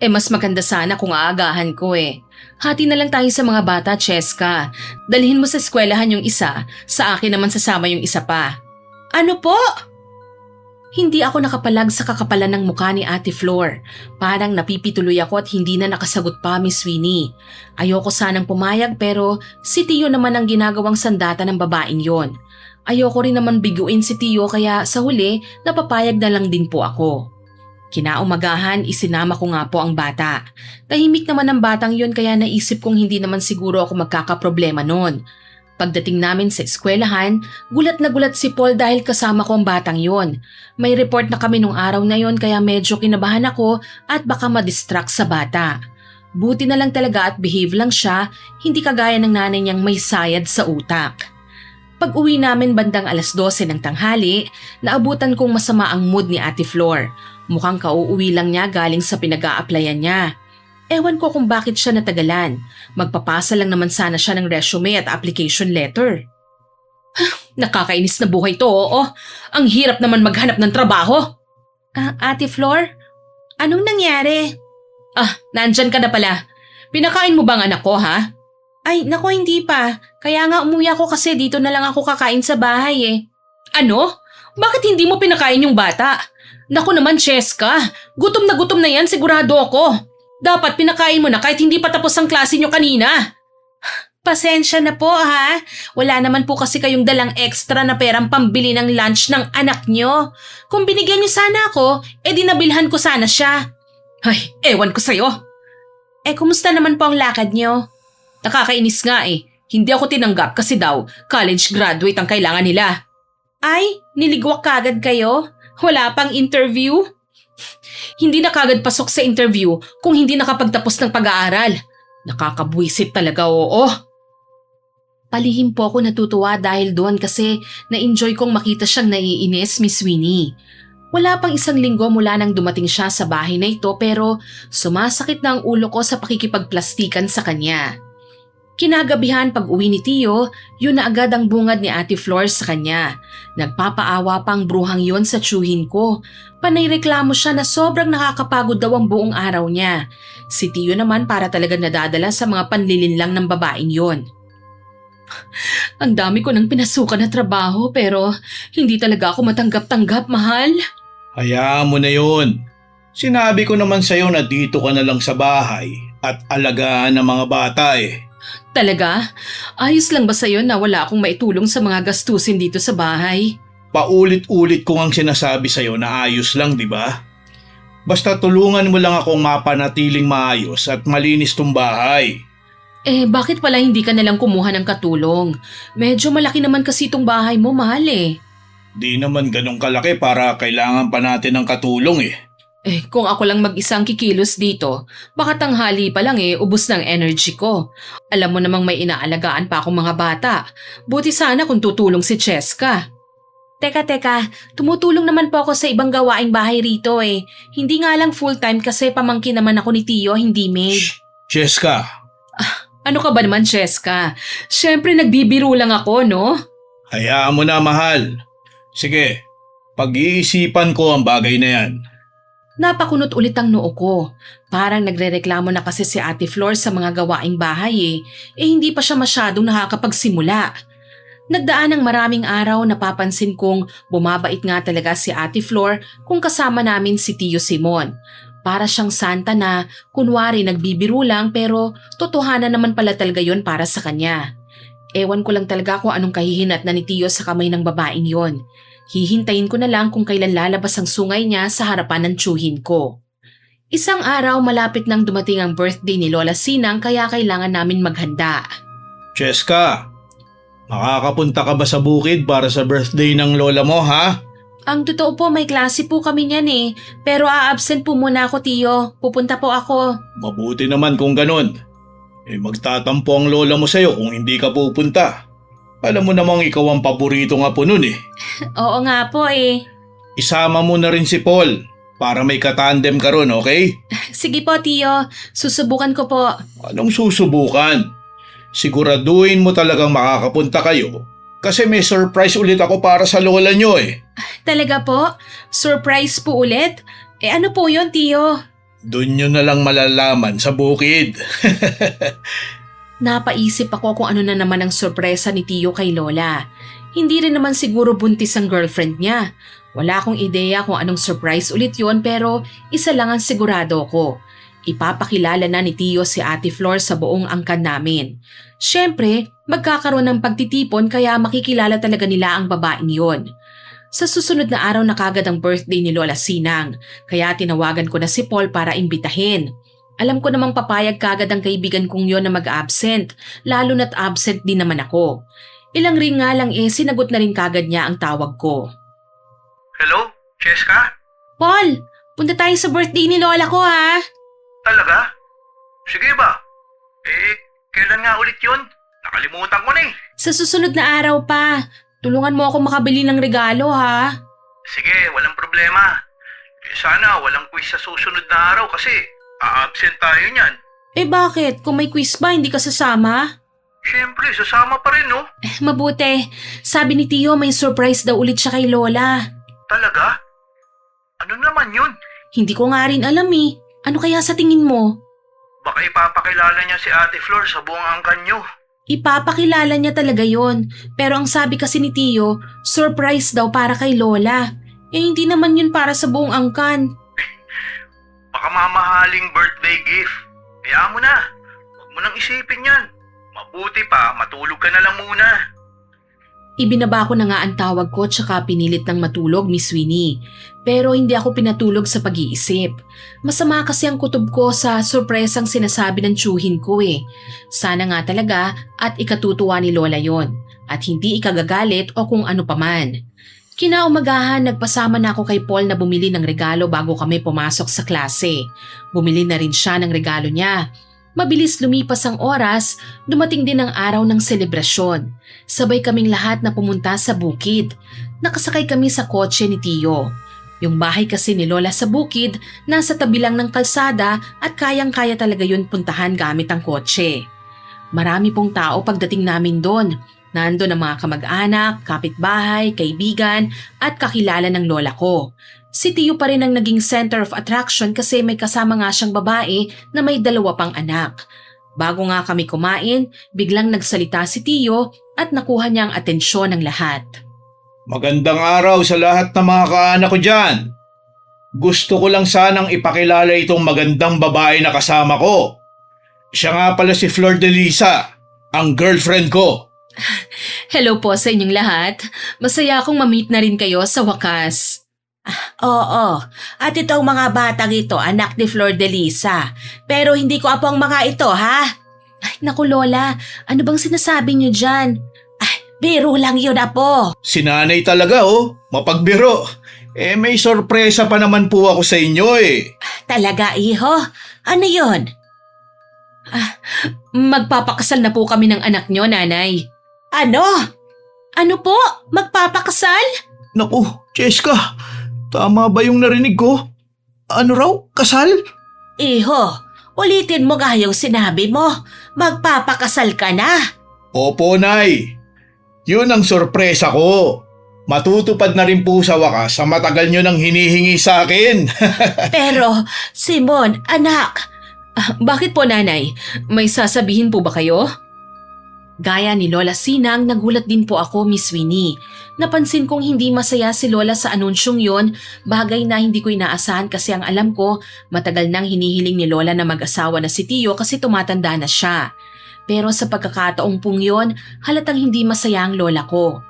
[SPEAKER 1] Mas maganda sana kung aagahan ko eh. Hati na lang tayo sa mga bata, Cheska. Dalhin mo sa eskwelahan yung isa, sa akin naman sasama yung isa pa. Ano po? Hindi ako nakapalag sa kakapalan ng mukha ni Ate Flor. Parang napipituloy ako at hindi na nakasagot pa, Miss Winnie. Ayoko sanang pumayag pero si Tio naman ang ginagawang sandata ng babaeng yon. Ayoko rin naman biguin si Tio kaya sa huli napapayag na lang din po ako. Kinaumagahan, isinama ko nga po ang bata. Tahimik naman ang batang yon kaya naisip kong hindi naman siguro ako magkakaproblema noon. Pagdating namin sa eskwelahan, gulat na gulat si Paul dahil kasama ko ang batang yon. May report na kami nung araw na yon kaya medyo kinabahan ako at baka madistract sa bata. Buti na lang talaga at behave lang siya, hindi kagaya ng nanay niyang may sayad sa utak. Pag uwi namin bandang 12:00 ng tanghali, naabutan kong masama ang mood ni Ate Flor. Mukhang kauuwi lang niya galing sa pinag-a-applyan niya. Ewan ko kung bakit siya natagalan. Magpapasa lang naman sana siya ng resume at application letter. Nakakainis na buhay to, oo. Ang hirap naman maghanap ng trabaho. Ate Flor? Anong nangyari? Nandyan ka na pala. Pinakain mo bang anak ko, ha? Ay, nako hindi pa. Kaya nga umuwi ako kasi dito na lang ako kakain sa bahay eh. Ano? Bakit hindi mo pinakain yung bata? Naku naman, Cheska. Gutom na yan, sigurado ako. Dapat pinakain mo na kahit hindi pa tapos ang klase nyo kanina. Pasensya na po ha. Wala naman po kasi kayong dalang extra na perang pambili ng lunch ng anak nyo. Kung binigyan nyo sana ako, dinabilhan ko sana siya. Ay, ewan ko sa'yo. Kumusta naman po ang lakad nyo? Nakakainis nga eh. Hindi ako tinanggap kasi daw college graduate ang kailangan nila. Ay, niligwak kagad kayo? Wala pang interview? Hindi na kagad pasok sa interview kung hindi nakapagtapos ng pag-aaral. Nakakabwisit talaga, oo. Palihim po ako natutuwa dahil doon kasi na-enjoy kong makita siyang naiinis, Miss Winnie. Wala pang 1 linggo mula nang dumating siya sa bahay na ito pero sumasakit na ang ulo ko sa pakikipagplastikan sa kanya. Kinagabihan pag uwi ni Tio, yun na agad ang bungad ni Ate Flor sa kanya. Nagpapaawa pang bruhang yun sa tiyuhin ko. Panay reklamo siya na sobrang nakakapagod daw ang buong araw niya. Si Tio naman para talaga nadadala sa mga panlilinlang ng babaeng yon. Ang dami ko nang pinasukan na trabaho pero hindi talaga ako matanggap-tanggap, mahal.
[SPEAKER 2] Hayaan mo na yun. Sinabi ko naman sa'yo na dito ka na lang sa bahay at alagaan ng mga bata eh.
[SPEAKER 1] Talaga? Ayos lang ba sa'yo na wala akong maitulong sa mga gastusin dito sa bahay?
[SPEAKER 2] Paulit-ulit ko ang sinasabi sa'yo na ayos lang, di ba? Basta tulungan mo lang akong mapanatiling maayos at malinis tong bahay.
[SPEAKER 1] Bakit pala hindi ka nalang kumuha ng katulong? Medyo malaki naman kasi itong bahay mo, mahal eh.
[SPEAKER 2] Di naman ganun kalaki para kailangan pa natin ng katulong eh.
[SPEAKER 1] Kung ako lang mag-isang kikilos dito, baka tanghali pa lang ubos ng energy ko. Alam mo namang may inaalagaan pa akong mga bata. Buti sana kung tutulong si Cheska. Teka, tumutulong naman po ako sa ibang gawaing bahay rito eh. Hindi nga lang full-time kasi pamangkin naman ako ni Tio, hindi maid.
[SPEAKER 2] Shh! Cheska!
[SPEAKER 1] Ano ka ba naman, Cheska? Siyempre nagbibiro lang ako, no?
[SPEAKER 2] Hayaan mo na, mahal. Sige, pag-iisipan ko ang bagay na yan.
[SPEAKER 1] Napakunot ulit ang noo ko. Parang nagrereklamo na kasi si Ate Flor sa mga gawaing bahay hindi pa siya masyadong nakakapagsimula. Nagdaan ng maraming araw napapansin kong bumabait nga talaga si Ate Flor kung kasama namin si Tio Simon. Para siyang santa na kunwari nagbibiro lang pero totohanan naman pala talaga yon para sa kanya. Ewan ko lang talaga kung anong kahihinat na ni Tio sa kamay ng babaeng yon. Hihintayin ko na lang kung kailan lalabas ang sungay niya sa harapan ng tiyuhin ko. Isang araw malapit nang dumating ang birthday ni Lola Sinang kaya kailangan namin maghanda.
[SPEAKER 2] Cheska, makakapunta ka ba sa bukid para sa birthday ng lola mo, ha?
[SPEAKER 1] Ang totoo po may klase po kami niyan pero a-absent po muna ako, Tio. Pupunta po ako.
[SPEAKER 2] Mabuti naman kung ganun. Magtatampo ang lola mo sa'yo kung hindi ka pupunta. Alam mo namang ikaw ang paborito nga po nun eh.
[SPEAKER 1] Oo nga po
[SPEAKER 2] Isama mo na rin si Paul para may katandem ka ron, okay?
[SPEAKER 1] Sige po, Tio. Susubukan ko po.
[SPEAKER 2] Anong susubukan? Siguraduhin mo talagang makakapunta kayo kasi may surprise ulit ako para sa lola nyo eh.
[SPEAKER 1] Talaga po? Surprise po ulit? Ano po yun, Tio?
[SPEAKER 2] Doon nyo na lang malalaman sa bukid.
[SPEAKER 1] Napaisip ako kung ano na naman ang sorpresa ni Tio kay Lola. Hindi rin naman siguro buntis ang girlfriend niya. Wala akong ideya kung anong surprise ulit yon pero isa lang ang sigurado ko. Ipapakilala na ni Tio si Ate Flor sa buong angkan namin. Siyempre, magkakaroon ng pagtitipon kaya makikilala talaga nila ang babaeng yon. Sa susunod na araw na kagad ang birthday ni Lola Sinang, kaya tinawagan ko na si Paul para imbitahin. Alam ko namang papayag kagad ang kaibigan kong yon na mag-absent, lalo na't absent din naman ako. Ilang ring nga lang sinagot na rin kagad niya ang tawag ko.
[SPEAKER 4] Hello? Cheska?
[SPEAKER 1] Paul, punta tayo sa birthday ni Lola ko ha.
[SPEAKER 4] Talaga? Sige ba? Kailan nga ulit yun? Nakalimutan ko na eh.
[SPEAKER 1] Sa susunod na araw pa. Tulungan mo ako makabili ng regalo ha.
[SPEAKER 4] Sige, walang problema. Sana walang quiz sa susunod na araw kasi a-absent tayo niyan.
[SPEAKER 1] Eh bakit? Kung may quiz ba, hindi ka sasama?
[SPEAKER 4] Siyempre, sasama pa rin, no?
[SPEAKER 1] Mabuti. Sabi ni Tio may surprise daw ulit siya kay Lola.
[SPEAKER 4] Talaga? Ano naman yun?
[SPEAKER 1] Hindi ko nga rin alam eh. Ano kaya sa tingin mo?
[SPEAKER 4] Baka ipapakilala niya si Ate Flor sa buong angkan niyo.
[SPEAKER 1] Ipapakilala niya talaga yon. Pero ang sabi kasi ni Tio, surprise daw para kay Lola. Eh hindi naman yun para sa buong angkan.
[SPEAKER 4] Baka mamahaling birthday gift. Kaya mo na. Huwag mo nang isipin yan. Mabuti pa, matulog ka na lang muna.
[SPEAKER 1] Ibinaba ko na nga ang tawag ko tsaka pinilit ng matulog, Miss Winnie. Pero hindi ako pinatulog sa pag-iisip. Masama kasi ang kutob ko sa sorpresang sinasabi ng tiyuhin ko eh. Sana nga talaga at ikatutuwa ni Lola yon at hindi ikagagalit o kung ano paman. Kinaumagahan, nagpasama na ako kay Paul na bumili ng regalo bago kami pumasok sa klase. Bumili na rin siya ng regalo niya. Mabilis lumipas ang oras, dumating din ang araw ng selebrasyon. Sabay kaming lahat na pumunta sa bukid. Nakasakay kami sa kotse ni Tio. Yung bahay kasi ni Lola sa bukid, nasa tabi lang ng kalsada at kayang-kaya talaga yun puntahan gamit ang kotse. Marami pong tao pagdating namin doon. Nandun ang mga kamag-anak, kapitbahay, kaibigan at kakilala ng lola ko. Si Tio pa rin ang naging center of attraction kasi may kasama nga siyang babae na may 2 pang anak. Bago nga kami kumain, biglang nagsalita si Tio at nakuha niya ang atensyon ng lahat.
[SPEAKER 2] Magandang araw sa lahat ng mga kaanak ko dyan. Gusto ko lang sanang ipakilala itong magandang babae na kasama ko. Siya nga pala si Flor de Lisa, ang girlfriend ko.
[SPEAKER 1] Hello po sa inyong lahat. Masaya akong ma-meet na rin kayo sa wakas.
[SPEAKER 3] Oo, at itong mga batang ito, anak ni Flor de Lisa. Pero hindi ko apo ang mga ito, ha?
[SPEAKER 1] Ay, naku Lola, ano bang sinasabi niyo dyan?
[SPEAKER 3] Biro lang yun, apo.
[SPEAKER 2] Sinanay talaga mapagbiro. May sorpresa pa naman po ako sa inyo eh.
[SPEAKER 3] Talaga, iho? Ano yun?
[SPEAKER 1] Magpapakasal na po kami ng anak niyo, Nanay.
[SPEAKER 3] Ano?
[SPEAKER 1] Ano po? Magpapakasal?
[SPEAKER 2] Naku, Cheska, tama ba yung narinig ko? Ano raw? Kasal?
[SPEAKER 3] Iho, ulitin mo nga yung sinabi mo. Magpapakasal ka na.
[SPEAKER 2] Opo, Nay. Yun ang sorpresa ko. Matutupad na rin po sa wakas sa matagal nyo nang hinihingi sa akin.
[SPEAKER 3] Pero, Simon, anak,
[SPEAKER 1] Bakit po, Nanay? May sasabihin po ba kayo? Gaya ni Lola Sinang, nagulat din po ako, Miss Winnie. Napansin kong hindi masaya si Lola sa anunsyong yon, bagay na hindi ko inaasahan kasi ang alam ko, matagal nang hinihiling ni Lola na mag-asawa na si Tio kasi tumatanda na siya. Pero sa pagkakataong pong yon, halatang hindi masaya ang Lola ko.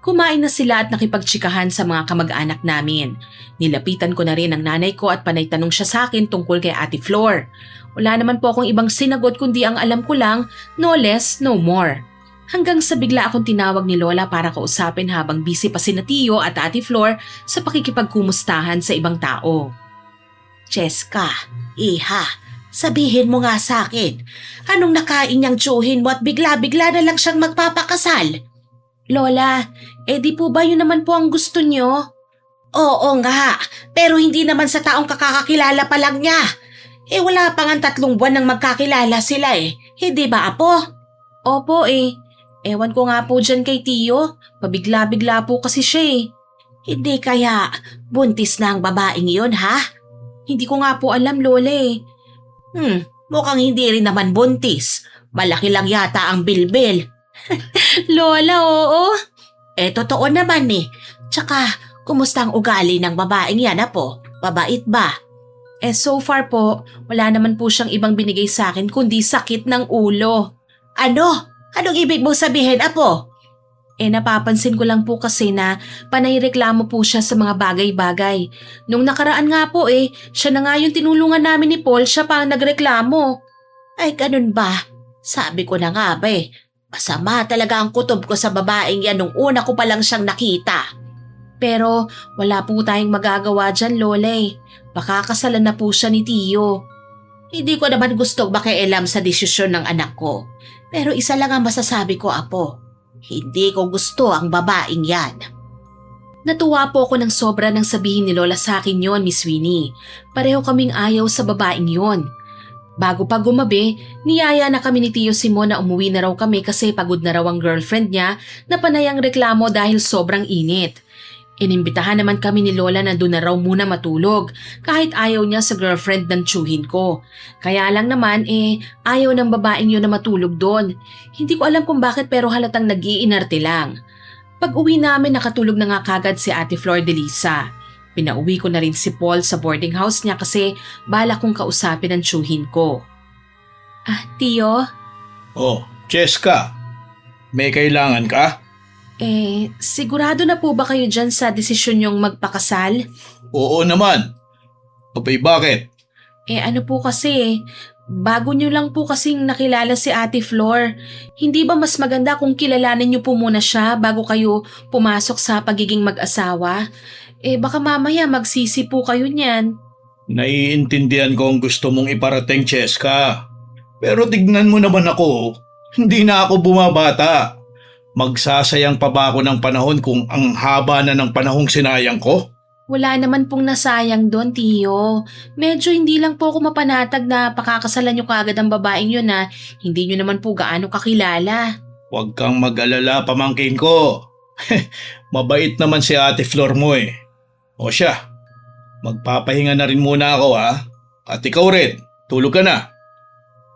[SPEAKER 1] Kumain na sila at nakipagtsikahan sa mga kamag-anak namin. Nilapitan ko na rin ang nanay ko at panay tanong siya sa akin tungkol kay Ate Flor. Wala naman po akong ibang sinagot kundi ang alam ko lang, no less, no more. Hanggang sa bigla akong tinawag ni Lola para kausapin habang busy pa sina Tio at Ate Flor sa pakikipagkumustahan sa ibang tao.
[SPEAKER 3] Cheska, iha, sabihin mo nga sa akin, anong nakain niyang tsuhin mo at bigla-bigla na lang siyang magpapakasal?
[SPEAKER 1] Lola, di po ba yun naman po ang gusto niyo?
[SPEAKER 3] Oo nga, pero hindi naman sa taong kakakilala pa lang niya. Wala pa nga 3 buwan nang magkakilala sila Hindi ba, apo?
[SPEAKER 1] Opo Ewan ko nga po dyan kay Tio. Pabigla-bigla po kasi siya
[SPEAKER 3] Hindi kaya buntis na ang babaeng yun, ha?
[SPEAKER 1] Hindi ko nga po alam, Lola
[SPEAKER 3] Mukhang hindi rin naman buntis. Malaki lang yata ang bilbil.
[SPEAKER 1] Lola, oo.
[SPEAKER 3] Totoo naman Tsaka, kumusta ang ugali ng babaeng yan, apo? Babait ba?
[SPEAKER 1] So far po, wala naman po siyang ibang binigay sa akin kundi sakit ng ulo.
[SPEAKER 3] Ano? Anong ibig mong sabihin, apo?
[SPEAKER 1] Napapansin ko lang po kasi na panayreklamo po siya sa mga bagay-bagay. Nung nakaraan nga po siya na nga yung tinulungan namin ni Paul, siya pa ang nagreklamo.
[SPEAKER 3] Ay, ganun ba? Sabi ko na nga ba masama talaga ang kutob ko sa babaeng yan nung una ko pa lang siyang nakita.
[SPEAKER 1] Pero wala po tayong magagawa dyan, Lola Baka kasalan na po siya ni Tio.
[SPEAKER 3] Hindi ko naman gusto makialam sa desisyon ng anak ko. Pero isa lang ang masasabi ko, apo. Hindi ko gusto ang babaeng yan.
[SPEAKER 1] Natuwa po ako ng sobra nang sabihin ni Lola sa akin yon, Miss Winnie. Pareho kaming ayaw sa babaeng yon. Bago pa gumabi, niyaya na kami ni Tio Simon na umuwi na raw kami kasi pagod na raw ang girlfriend niya na panayang reklamo dahil sobrang init. Inimbitahan naman kami ni Lola na doon na raw muna matulog kahit ayaw niya sa girlfriend ng tiyuhin ko. Kaya lang naman ayaw ng babaeng yun na matulog doon. Hindi ko alam kung bakit pero halatang nag-iinarte lang. Pag uwi namin nakatulog na nga kagad si Ate Flor de Lisa. Pinauwi ko na rin si Paul sa boarding house niya kasi balak kong kausapin ang tiyuhin ko. Tio?
[SPEAKER 2] Oh, Cheska, may kailangan ka?
[SPEAKER 1] Sigurado na po ba kayo dyan sa desisyon niyong magpakasal?
[SPEAKER 2] Oo naman. Abay, bakit?
[SPEAKER 1] Ano po kasi, bago niyo lang po kasing nakilala si Ate Flor. Hindi ba mas maganda kung kilalanin niyo po muna siya bago kayo pumasok sa pagiging mag-asawa? Baka mamaya magsisi po kayo niyan.
[SPEAKER 2] Naiintindihan ko ang gusto mong iparating, Cheska. Pero tignan mo naman ako, hindi na ako bumabata. Magsasayang pa ba ako ng panahon kung ang haba na ng panahong sinayang ko?
[SPEAKER 1] Wala naman pong nasayang doon, Tio. Medyo hindi lang po ako mapanatag na pakakasalan niyo kaagad ang babaeng yun na hindi niyo naman po gaano kakilala.
[SPEAKER 2] Huwag kang mag-alala, pamangkin ko. Mabait naman si Ate Flor mo eh. O siya, magpapahinga na rin muna ako ha. At ikaw rin, tulog ka na.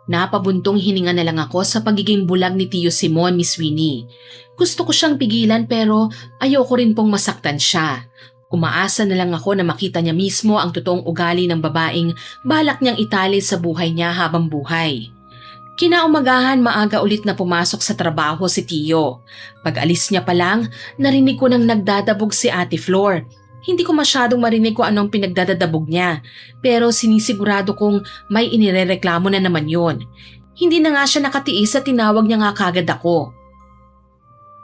[SPEAKER 1] Napabuntong hininga na lang ako sa pagiging bulag ni Tio Simon, Miss Winnie. Gusto ko siyang pigilan pero ayoko rin pong masaktan siya. Umaasa na lang ako na makita niya mismo ang totoong ugali ng babaeng balak niyang itali sa buhay niya habang buhay. Kinaumagahan maaga ulit na pumasok sa trabaho si Tio. Pag-alis niya pa lang, narinig ko nang nagdadabog si Ate Flor. Hindi ko masyadong marinig kung anong pinagdadadabog niya, pero sinisigurado kong may inirereklamo na naman yon. Hindi na nga siya nakatiis at tinawag niya nga kagad ako.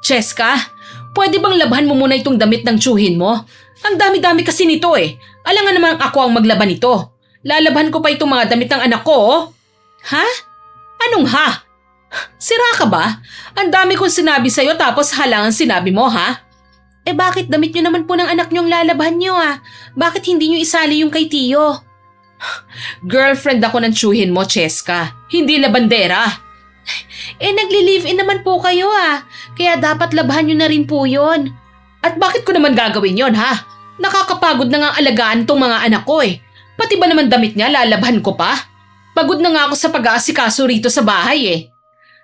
[SPEAKER 1] Cheska, pwede bang labhan mo muna itong damit ng tiyuhin mo? Ang dami-dami kasi nito eh. Alangan naman ako ang maglaban nito. Lalabhan ko pa itong mga damit ng anak ko oh. Ha? Anong ha? Sira ka ba? Ang dami kong sinabi sa'yo tapos halangan sinabi mo ha? Bakit damit nyo naman po ng anak nyong lalabhan nyo ah? Bakit hindi nyo isali yung kay Tio? Girlfriend ako ng tiyuhin mo, Cheska. Hindi labandera. Nagli-live-in naman po kayo ah. Kaya dapat labhan nyo na rin po yun. At bakit ko naman gagawin yon ha? Nakakapagod na nga ang alagaan tong mga anak ko eh. Pati ba naman damit niya lalabhan ko pa? Pagod na nga ako sa pag-aasikaso rito sa bahay eh.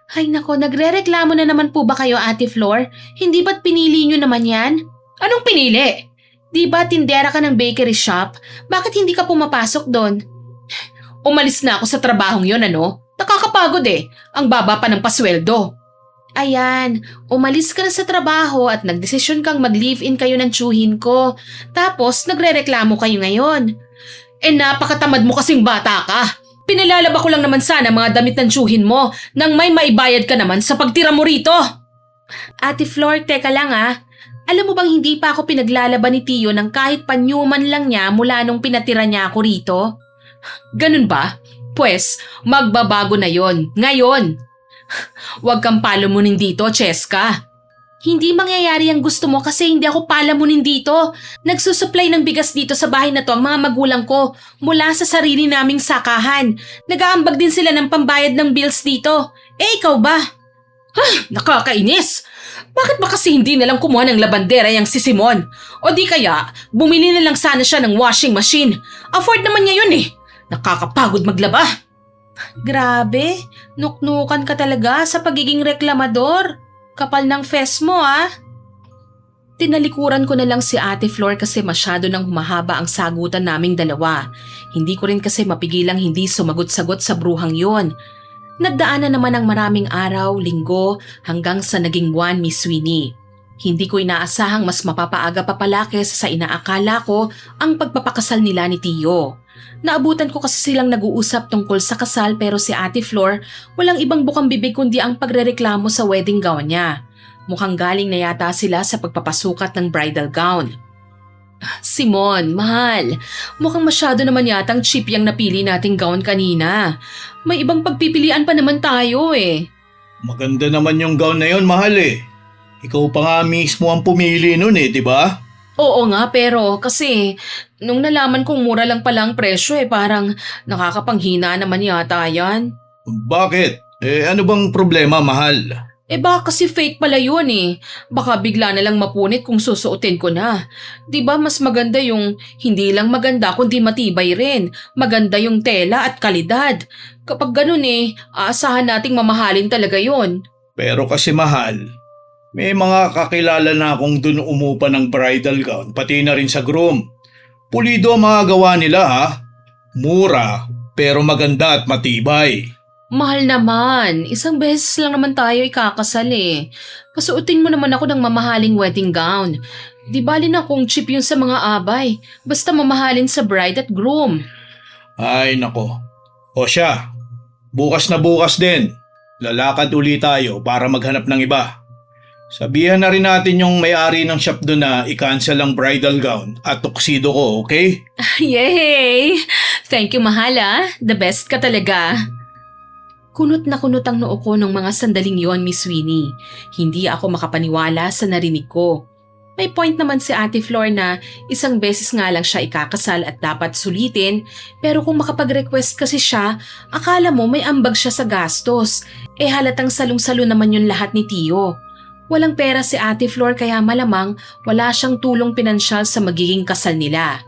[SPEAKER 1] Ay nako, nagrereklamo na naman po ba kayo, Ate Flor? Hindi ba't pinili nyo naman yan? Anong pinili? Di ba tindera ka ng bakery shop? Bakit hindi ka pumapasok doon? Umalis na ako sa trabahong yon ano? Nakakapagod eh. Ang baba pa ng pasweldo. Ayan, umalis ka na sa trabaho at nagdesisyon kang mag-live-in kayo ng tiyuhin ko. Tapos nagrereklamo kayo ngayon. Napakatamad mo kasing bata ka. Pinalalaba ko lang naman sana mga damit ng tiyuhin mo nang may maibayad ka naman sa pagtira mo rito. Ate Flor, teka lang ah. Alam mo bang hindi pa ako pinaglalaba ni Tio ng kahit panyuman lang niya mula nung pinatira niya ako rito? Ganun ba? Pwes, magbabago na yon. Ngayon. Huwag kang palamunin dito, Cheska. Hindi mangyayari ang gusto mo kasi hindi ako palamunin dito. Nagsusupply ng bigas dito sa bahay na to ang mga magulang ko mula sa sarili naming sakahan. Nag-aambag din sila ng pambayad ng bills dito. Ikaw ba? Nakakainis! Bakit ba kasi hindi nalang kumuha ng labandera yung si Simon? O di kaya, bumili na lang sana siya ng washing machine. Afford naman niya yun eh. Nakakapagod maglaba. Grabe, nuknukan ka talaga sa pagiging reklamador. Kapal ng fes mo ah. Tinalikuran ko na lang si Ate Flor kasi masyado nang humahaba ang sagutan naming dalawa. Hindi ko rin kasi mapigilang hindi sumagot-sagot sa bruhang yon. Nagdaan na naman ang maraming araw, linggo, hanggang sa naging buwan, Miss Winnie. Hindi ko inaasahang mas mapapaaga pa pala kesa sa inaakala ko ang pagpapakasal nila ni Tio. Naabutan ko kasi silang nag-uusap tungkol sa kasal pero si Ate Flor walang ibang bukang bibig kundi ang pagrereklamo sa wedding gown niya. Mukhang galing na yata sila sa pagpapasukat ng bridal gown. Simon, mahal, mukhang masyado naman yatang cheap yung napili nating gown kanina. May ibang pagpipilian pa naman tayo eh.
[SPEAKER 2] Maganda naman yung gown na yon, mahal eh. Ikaw pa nga mismo ang pumili nun di ba?
[SPEAKER 1] Oo nga, pero kasi nung nalaman kong mura lang pala ang presyo parang nakakapanghina naman yata yan.
[SPEAKER 2] Bakit? Ano bang problema, mahal?
[SPEAKER 1] Baka kasi fake pala yun Baka bigla na lang mapunit kung susuotin ko na. 'Di ba mas maganda yung hindi lang maganda kundi matibay rin. Maganda yung tela at kalidad. Kapag ganun aasahan nating mamahalin talaga yun.
[SPEAKER 2] Pero kasi mahal, may mga kakilala na akong dun umupa ng bridal gown, pati na rin sa groom. Pulido ang mga gawa nila ha. Mura, pero maganda at matibay.
[SPEAKER 1] Mahal naman. Isang beses lang naman tayo ikakasal Pasuotin mo naman ako ng mamahaling wedding gown. Di bali na kung cheap yun sa mga abay. Basta mamahalin sa bride at groom.
[SPEAKER 2] Ay nako. O siya, bukas na bukas din. Lalakad uli tayo para maghanap ng iba. Sabihan na rin natin yung may-ari ng shop doon na i-cancel ang bridal gown at tuxedo ko, okay?
[SPEAKER 1] Yay! Thank you, mahal The best ka talaga. Kunot na kunot ang noo ko nung mga sandaling yon, Miss Winnie. Hindi ako makapaniwala sa narinig ko. May point naman si Ate Flor na isang beses nga lang siya ikakasal at dapat sulitin, pero kung makapag-request kasi siya, akala mo may ambag siya sa gastos. Halatang salong-salo naman yun lahat ni Tio. Walang pera si Ate Flor kaya malamang wala siyang tulong pinansyal sa magiging kasal nila.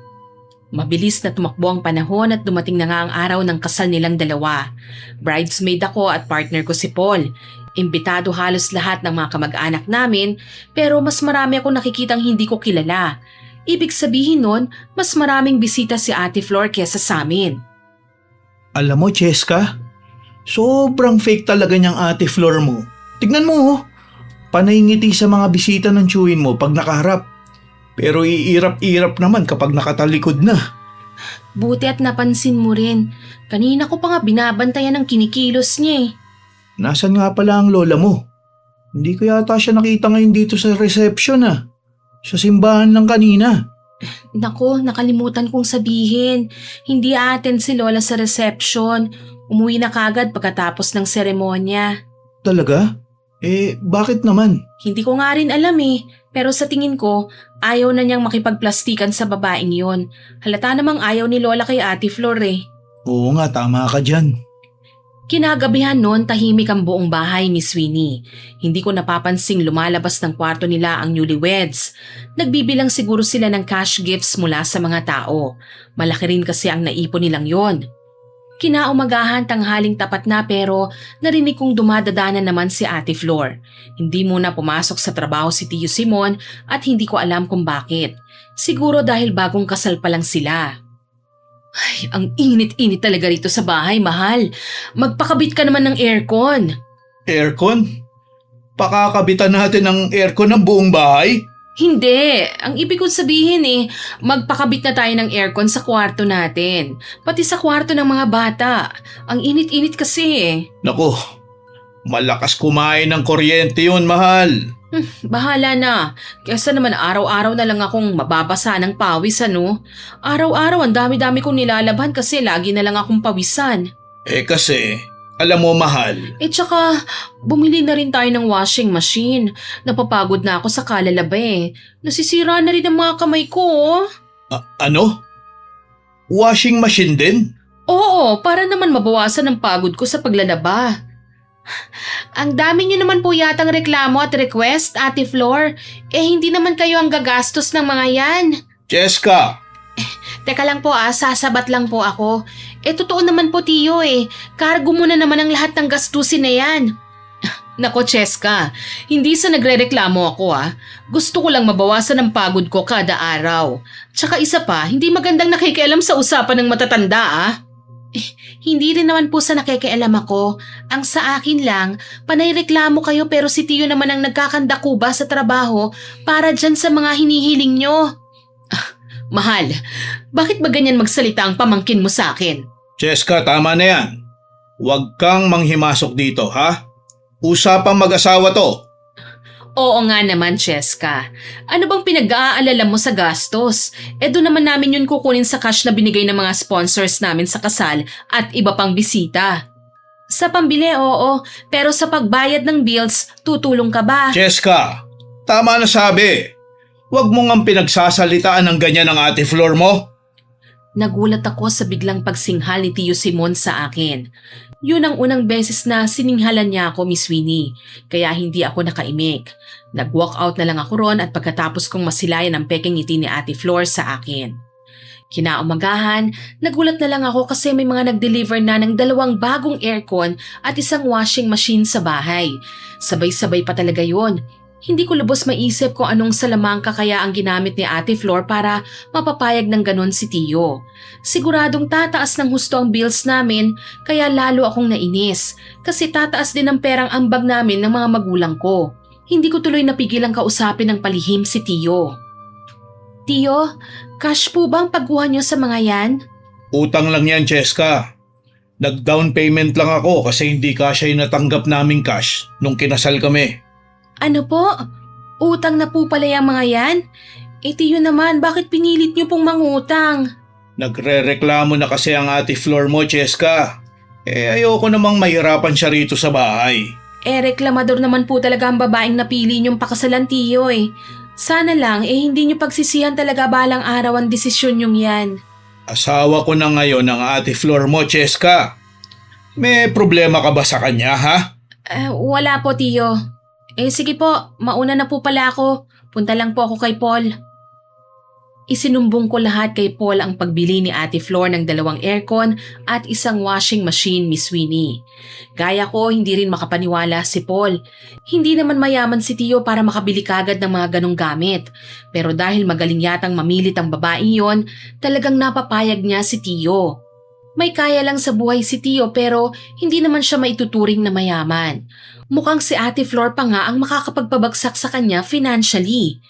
[SPEAKER 1] Mabilis na tumakbo ang panahon at dumating na nga ang araw ng kasal nilang dalawa. Bridesmaid ako at partner ko si Paul. Imbitado halos lahat ng mga kamag-anak namin pero mas marami ako nakikitang hindi ko kilala. Ibig sabihin nun, mas maraming bisita si Ate Flor kesa sa amin.
[SPEAKER 2] Alam mo, Cheska, sobrang fake talaga niyang Ate Flor mo. Tignan mo panay ngiti sa mga bisita ng tiyuhin mo pag nakaharap. Pero iirap-irap naman kapag nakatalikod na.
[SPEAKER 1] Buti at napansin mo rin. Kanina ko pa nga binabantayan ang kinikilos niya
[SPEAKER 2] Nasaan nga pala ang lola mo? Hindi ko yata siya nakita ngayon dito sa reception Sa simbahan lang kanina.
[SPEAKER 1] Nako, nakalimutan kong sabihin. Hindi attend si Lola sa reception. Umuwi na kagad pagkatapos ng seremonya.
[SPEAKER 2] Talaga? Bakit naman?
[SPEAKER 1] Hindi ko nga rin alam pero sa tingin ko, ayaw na niyang makipagplastikan sa babaeng yon. Halata namang ayaw ni Lola kay Ate Flor
[SPEAKER 2] Oo nga, tama ka dyan.
[SPEAKER 1] Kinagabihan noon tahimik ang buong bahay ni Sweeney. Hindi ko napapansing lumalabas ng kwarto nila ang newlyweds. Nagbibilang siguro sila ng cash gifts mula sa mga tao. Malaki rin kasi ang naipon nilang yon. Kinaumagahan tanghaling tapat na pero narinig kong dumadadaanan naman si Ate Flor. Hindi muna pumasok sa trabaho si Tio Simon at hindi ko alam kung bakit. Siguro dahil bagong kasal pa lang sila. Ay, ang init-init talaga rito sa bahay, mahal. Magpakabit ka naman ng aircon.
[SPEAKER 2] Aircon? Pakakabitan natin ng aircon ng buong bahay?
[SPEAKER 1] Hindi. Ang ibig kong sabihin magpakabit na tayo ng aircon sa kwarto natin. Pati sa kwarto ng mga bata. Ang init-init kasi
[SPEAKER 2] Naku, malakas kumain ng kuryente yun, mahal.
[SPEAKER 1] Bahala na. Kesa naman araw-araw na lang akong mababasa ng pawis Araw-araw ang dami-dami kong nilalabhan kasi lagi na lang akong pawisan.
[SPEAKER 2] Kasi, alam mo mahal.
[SPEAKER 1] Tsaka, bumili na rin tayo ng washing machine. Napapagod na ako sa kalalaba Nasisira na rin ang mga kamay ko
[SPEAKER 2] Ano? Washing machine din?
[SPEAKER 1] Oo, para naman mabawasan ang pagod ko sa paglalaba. Ang dami niyo naman po yatang reklamo at request, Ate Flor. Hindi naman kayo ang gagastos ng mga yan.
[SPEAKER 2] Cheska!
[SPEAKER 1] Teka lang po sasabat lang po ako. Totoo naman po, Tio Cargo mo na naman ang lahat ng gastusin na yan. Nako, Cheska, hindi sa nagrereklamo ako Gusto ko lang mabawasan ang pagod ko kada araw. Tsaka isa pa, hindi magandang nakikialam sa usapan ng matatanda Hindi rin naman po sa nakikialam ako. Ang sa akin lang, panay reklamo kayo pero si Tio naman ang nagkakandakuba sa trabaho para dyan sa mga hinihiling nyo. Mahal, bakit ba ganyan magsalita ang pamangkin mo sa akin?
[SPEAKER 2] Cheska, tama na yan. Huwag kang manghimasok dito, ha? Usapang mag-asawa to.
[SPEAKER 1] Oo nga naman, Cheska. Ano bang pinag-aalala mo sa gastos? Doon naman namin yun kukunin sa cash na binigay ng mga sponsors namin sa kasal at iba pang bisita. Sa pambili, oo. Pero sa pagbayad ng bills, tutulong ka ba?
[SPEAKER 2] Cheska, Tama na sabi. Huwag mo ngang pinagsasalitaan ng ganyan ang ate Flor mo.
[SPEAKER 1] Nagulat ako sa biglang pagsinghal ni Tio Simon sa akin. Yun ang unang beses na sininghalan niya ako, Miss Winnie, kaya hindi ako nakaimik. Nag-walk out na lang ako ron at pagkatapos kong masilayan ang peking ngiti ni Ate Flor sa akin. Kinaumagahan, nagulat na lang ako kasi may mga nag-deliver na ng 2 bagong aircon at isang washing machine sa bahay. Sabay-sabay pa talaga yon. Hindi ko lubos maisip kung anong salamangka kaya ang ginamit ni Ate Flor para mapapayag ng ganon si Tio. Siguradong tataas ng husto ang bills namin kaya lalo akong nainis kasi tataas din ang perang ambag namin ng mga magulang ko. Hindi ko tuloy napigilang kausapin ng palihim si Tio. Tio, cash po ba ang pagkuha niyo sa mga yan?
[SPEAKER 2] Utang lang yan, Cheska. Nag-down payment lang ako kasi hindi kasya yung natanggap naming cash nung kinasal kami.
[SPEAKER 1] Ano po? Utang na po pala yung mga yan? Tio naman, bakit pinilit niyo pong mangutang?
[SPEAKER 2] Nagre-reklamo na kasi ang ate Flor mo, Cheska. Ayoko namang mahirapan siya rito sa bahay.
[SPEAKER 1] Reklamador naman po talaga ang babaeng napili niyong pakasalan, Tio Sana lang, hindi niyo pagsisihan talaga balang araw ang desisyon niyong yan.
[SPEAKER 2] Asawa ko na ngayon ang ate Flor mo, Cheska. May problema ka ba sa kanya, ha?
[SPEAKER 1] Wala po, Tio. Sige po, mauna na po pala ako. Punta lang po ako kay Paul. Isinumbong ko lahat kay Paul ang pagbili ni Ate Flor ng 2 aircon at isang washing machine, Miss Winnie. Gaya ko, hindi rin makapaniwala si Paul. Hindi naman mayaman si Tio para makabili kagad ng mga ganong gamit. Pero dahil magaling yatang mamilit ang babaeng yon, talagang napapayag niya si Tio. May kaya lang sa buhay si Tio pero hindi naman siya maituturing na mayaman. Mukhang si Ate Flor pa nga ang makakapagpabagsak sa kanya financially.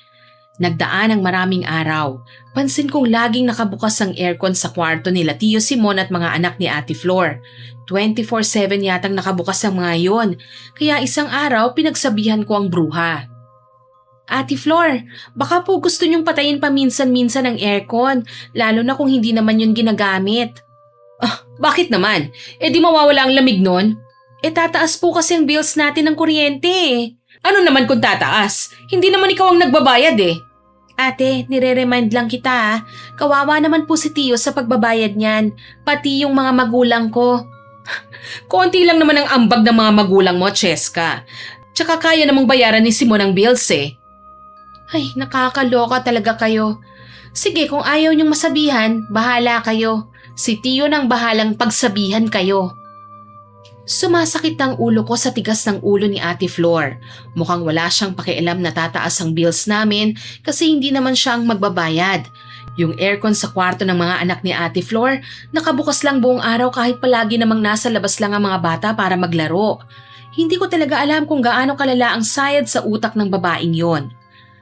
[SPEAKER 1] Nagdaan ang maraming araw. Pansin kong laging nakabukas ang aircon sa kwarto nila Tio Simon at mga anak ni Ate Flor. 24/7 yatang nakabukas ang mga yon. Kaya isang araw pinagsabihan ko ang bruha. Ate Flor, baka po gusto niyong patayin paminsan-minsan ang aircon, lalo na kung hindi naman yun ginagamit. Bakit naman? Di mawawala ang lamig nun? Tataas po kasi ang bills natin ng kuryente Ano naman kung tataas? Hindi naman ikaw ang nagbabayad Ate, nire-remind lang kita Kawawa naman po si Tio sa pagbabayad niyan, pati yung mga magulang ko. Konti lang naman ang ambag ng mga magulang mo, Cheska. Tsaka kaya namang bayaran ni Simon ang bills Ay, nakakaloka talaga kayo. Sige, kung ayaw niyong masabihan, bahala kayo. Si Tio nang bahalang pagsabihan kayo. Sumasakit ang ulo ko sa tigas ng ulo ni Ate Flor. Mukhang wala siyang pakialam na tataas ang bills namin kasi hindi naman siya ang magbabayad. Yung aircon sa kwarto ng mga anak ni Ate Flor, nakabukas lang buong araw kahit palagi namang nasa labas lang ang mga bata para maglaro. Hindi ko talaga alam kung gaano kalala ang sayad sa utak ng babaeng yon.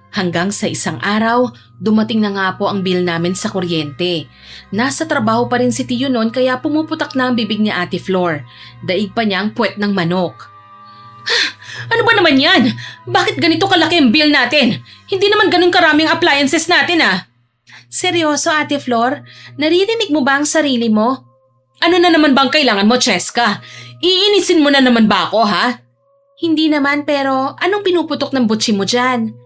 [SPEAKER 1] Hanggang sa isang araw, dumating na nga po ang bill namin sa kuryente. Nasa trabaho pa rin si Tio noon kaya pumuputak na ang bibig ni Ate Flor. Daig pa niya ang puwet ng manok. Ano ba naman yan? Bakit ganito kalaki ang bill natin? Hindi naman ganun karaming appliances natin Seryoso, Ate Flor? Naririnig mo ba ang sarili mo? Ano na naman bang kailangan mo, Cheska? Iinisin mo na naman ba ako, ha? Hindi naman, pero anong pinuputok ng butsi mo dyan?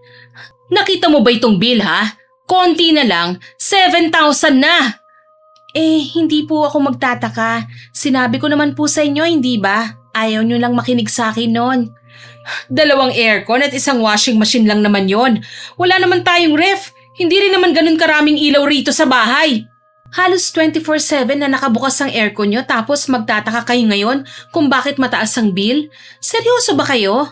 [SPEAKER 1] Nakita mo ba itong bill, ha? Konti na lang, 7,000 na! Hindi po ako magtataka. Sinabi ko naman po sa inyo, hindi ba? Ayaw nyo lang makinig sa akin noon. 2 aircon at isang washing machine lang naman yon. Wala naman tayong ref. Hindi rin naman ganun karaming ilaw rito sa bahay. Halos 24/7 na nakabukas ang aircon nyo tapos magtataka kayo ngayon kung bakit mataas ang bill? Seryoso ba kayo?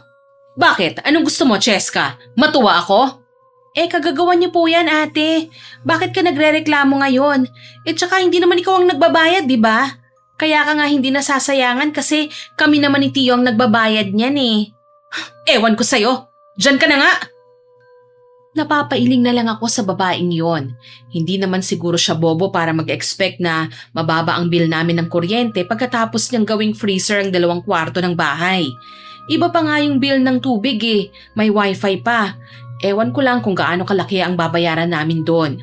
[SPEAKER 1] Bakit? Anong gusto mo, Cheska? Matuwa ako? Kagagawan niyo po yan, ate. Bakit ka nagre-reklamo ngayon? Tsaka hindi naman ikaw ang nagbabayad, di ba? Kaya ka nga hindi nasasayangan kasi kami naman ni Tio ang nagbabayad niyan Ewan ko sa'yo. Diyan ka na nga. Napapailing na lang ako sa babaeng yon. Hindi naman siguro siya bobo para mag-expect na mababa ang bill namin ng kuryente pagkatapos niyang gawing freezer ang 2 kwarto ng bahay. Iba pa nga yung bill ng tubig May wifi pa. Ewan ko lang kung gaano kalaki ang babayaran namin doon.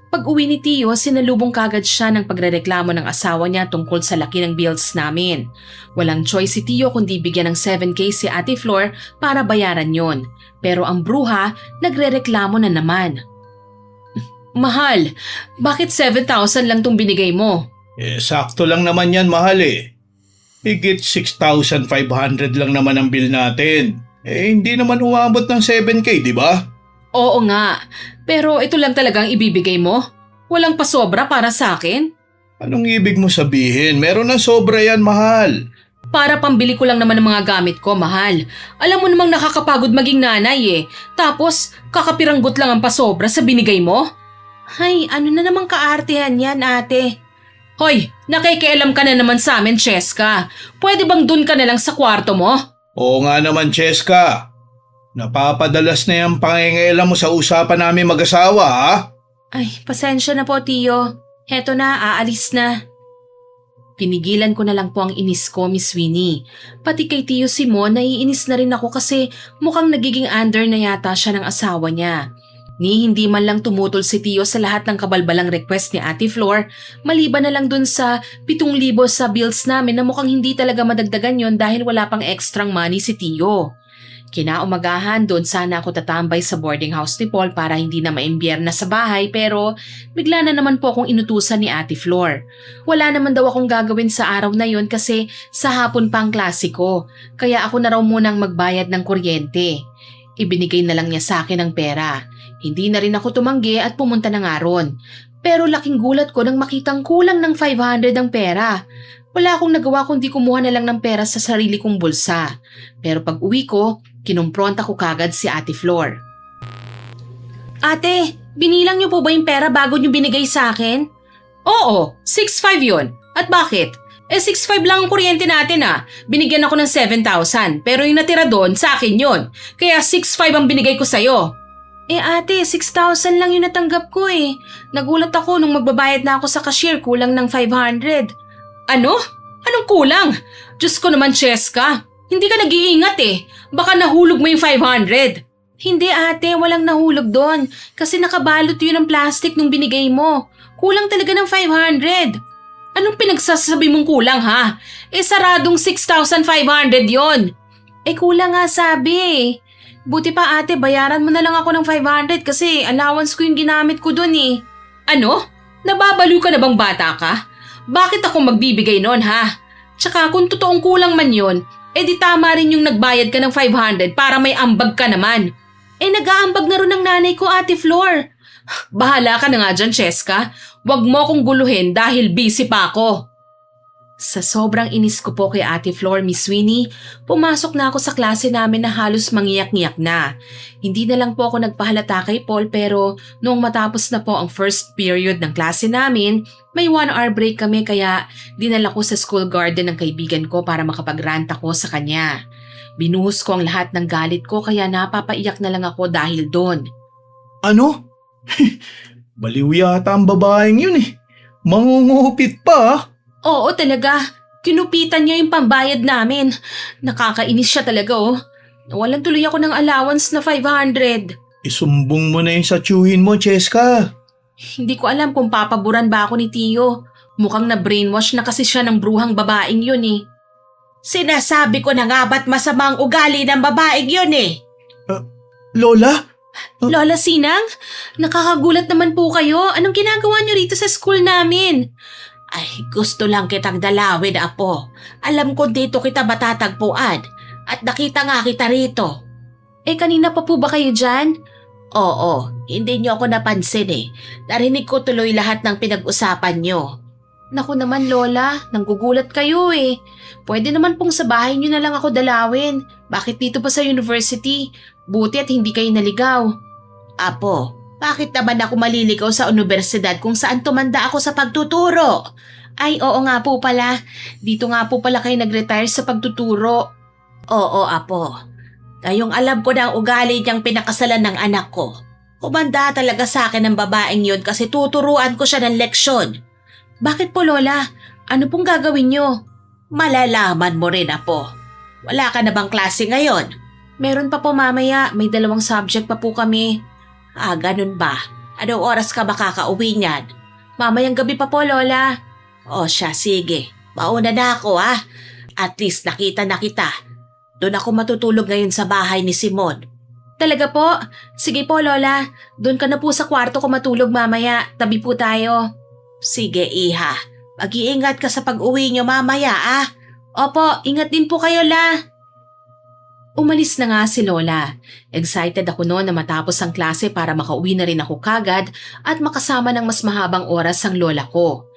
[SPEAKER 1] Pag-uwi ni Tio, sinalubong kagad siya ng pagrereklamo ng asawa niya tungkol sa laki ng bills namin. Walang choice si Tio kundi bigyan ng 7K si Ate Flor para bayaran yon. Pero ang bruha, nagrereklamo na naman. Mahal, bakit 7,000 lang tong binigay mo?
[SPEAKER 2] Sakto lang naman yan, mahal eh. Higit 6,500 lang naman ang bill natin. Hindi naman umabot ng 7K, di ba?
[SPEAKER 1] Oo nga, pero ito lang talagang ibibigay mo? Walang pasobra para sa akin?
[SPEAKER 2] Anong ibig mo sabihin? Meron na sobra yan, mahal.
[SPEAKER 1] Para pambili ko lang naman ng mga gamit ko, mahal. Alam mo namang nakakapagod maging nanay eh. Tapos, kakapiranggot lang ang pasobra sa binigay mo? Ay, ano na namang kaartehan yan, ate? Hoy, nakikialam ka na naman sa amin, Cheska. Pwede bang dun ka na lang sa kwarto mo?
[SPEAKER 2] Oo nga naman, Cheska. Napapadalas na yung pangingailan mo sa usapan namin mag-asawa, ha?
[SPEAKER 1] Ay, pasensya na po, Tio. Heto na, aalis na. Pinigilan ko na lang po ang inis ko, Miss Winnie. Pati kay Tio Simon, naiinis na rin ako kasi mukhang nagiging under na yata siya ng asawa niya. Ni hindi man lang tumutol si Tio sa lahat ng kabalbalang request ni Ate Flor, maliban na lang dun sa 7,000 sa bills namin na mukhang hindi talaga madagdagan yon dahil wala pang extrang money si Tio. Kinaumagahan doon sana ako tatambay sa boarding house ni Paul para hindi na maimbierna sa bahay pero bigla na naman po akong inutusan ni Ate Flor. Wala naman daw akong gagawin sa araw na yon kasi sa hapon pa ang klase ko, kaya ako na raw munang magbayad ng kuryente. Ibinigay na lang niya sa akin ang pera. Hindi na rin ako tumanggi at pumunta na nga ron. Pero laking gulat ko nang makitang kulang ng 500 ang pera. Wala akong nagawa kundi kumuha na lang ng pera sa sarili kong bulsa. Pero pag uwi ko, kinumpronta ko kagad si Ate Flor. Ate, binilang niyo po ba yung pera bago niyo binigay sa akin? Oo, 6,500 yun. At bakit? 6,500 lang ang kuryente natin ah. Binigyan ako ng 7,000 pero yung natira doon sa akin yun. Kaya 6,500 ang binigay ko sa'yo. Ate, 6,000 lang yung natanggap ko eh. Nagulat ako nung magbabayad na ako sa cashier, kulang ng 500. Ano? Anong kulang? Diyos ko naman, Cheska. Hindi ka nag-iingat eh. Baka nahulog mo yung 500. Hindi ate, walang nahulog doon. Kasi nakabalot yun ng plastic nung binigay mo. Kulang talaga ng 500. Anong pinagsasabi mong kulang ha? Saradong 6,500 yon. Kulang nga sabi eh. Buti pa ate, bayaran mo na lang ako ng 500 kasi allowance ko yung ginamit ko dun eh. Ano? Nababaliw ka na bang bata ka? Bakit ako magbibigay nun ha? Tsaka kung totoong kulang man yun, di tama rin yung nagbayad ka ng 500 para may ambag ka naman. Nag-aambag na rin ng nanay ko, Ate Flor. Bahala ka na nga dyan, Cheska. Huwag mo akong guluhin dahil busy pa ako. Sa sobrang inis ko po kay Ate Flor, Miss Winnie, pumasok na ako sa klase namin na halos mangiyak-ngiyak na. Hindi na lang po ako nagpahalata kay Paul pero noong matapos na po ang first period ng klase namin, may 1 hour break kami kaya dinala ko sa school garden ng kaibigan ko para makapagrant ako sa kanya. Binuhos ko ang lahat ng galit ko kaya napapaiyak na lang ako dahil doon.
[SPEAKER 2] Ano? Baliw yata ang babaeng yun eh. Mangungupit pa ah.
[SPEAKER 1] Oo talaga, kinupitan niya yung pambayad namin. Nakakainis siya talaga oh. Nawalan tuloy ako ng allowance na 500.
[SPEAKER 2] Isumbong mo na yung sa tiyuhin mo, Cheska.
[SPEAKER 1] Hindi ko alam kung papaburan ba ako ni Tio. Mukhang na-brainwash na kasi siya ng bruhang babaeng yun eh.
[SPEAKER 3] Sinasabi ko na nga ba't masamang ugali ng babaeng yun eh.
[SPEAKER 2] Lola?
[SPEAKER 1] Lola Sinang, nakakagulat naman po kayo. Anong ginagawa niyo rito sa school namin?
[SPEAKER 3] Ay, gusto lang kitang dalawin, Apo. Alam ko dito kita matatagpuan at nakita nga kita rito.
[SPEAKER 1] Kanina pa po ba kayo dyan?
[SPEAKER 3] Oo, hindi niyo ako napansin eh. Narinig ko tuloy lahat ng pinag-usapan niyo.
[SPEAKER 1] Naku naman Lola, nanggugulat kayo eh. Pwede naman pong sa bahay niyo na lang ako dalawin. Bakit dito pa sa university? Buti at hindi kayo naligaw.
[SPEAKER 3] Apo, bakit naman ako maliligaw sa universidad kung saan tumanda ako sa pagtuturo?
[SPEAKER 1] Ay oo nga po pala, dito nga po pala kayo nag-retire sa pagtuturo.
[SPEAKER 3] Oo, Apo. Ngayong alam ko na ang ugali niyang pinakasalan ng anak ko. Humanda talaga sa akin ang babaeng yun kasi tuturuan ko siya ng leksyon.
[SPEAKER 1] Bakit po Lola? Ano pong gagawin niyo?
[SPEAKER 3] Malalaman mo rin, Apo. Wala ka na bang klase ngayon?
[SPEAKER 1] Meron pa po mamaya, may 2 subject pa po kami.
[SPEAKER 3] Ganun ba? Anong oras ka makakauwi niyan?
[SPEAKER 1] Mamayang gabi pa po, Lola.
[SPEAKER 3] O siya, sige. Mauna na ako At least nakita na kita. Doon ako matutulog ngayon sa bahay ni Simon.
[SPEAKER 1] Talaga po? Sige po, Lola. Doon ka na po sa kwarto ko matulog mamaya. Tabi po tayo.
[SPEAKER 3] Sige, Iha. Mag-iingat ka sa pag-uwi niyo mamaya
[SPEAKER 1] Opo, ingat din po kayo, La. Umalis na nga si Lola. Excited ako noon na matapos ang klase para makauwi na rin ako kagad at makasama ng mas mahabang oras ang lola ko.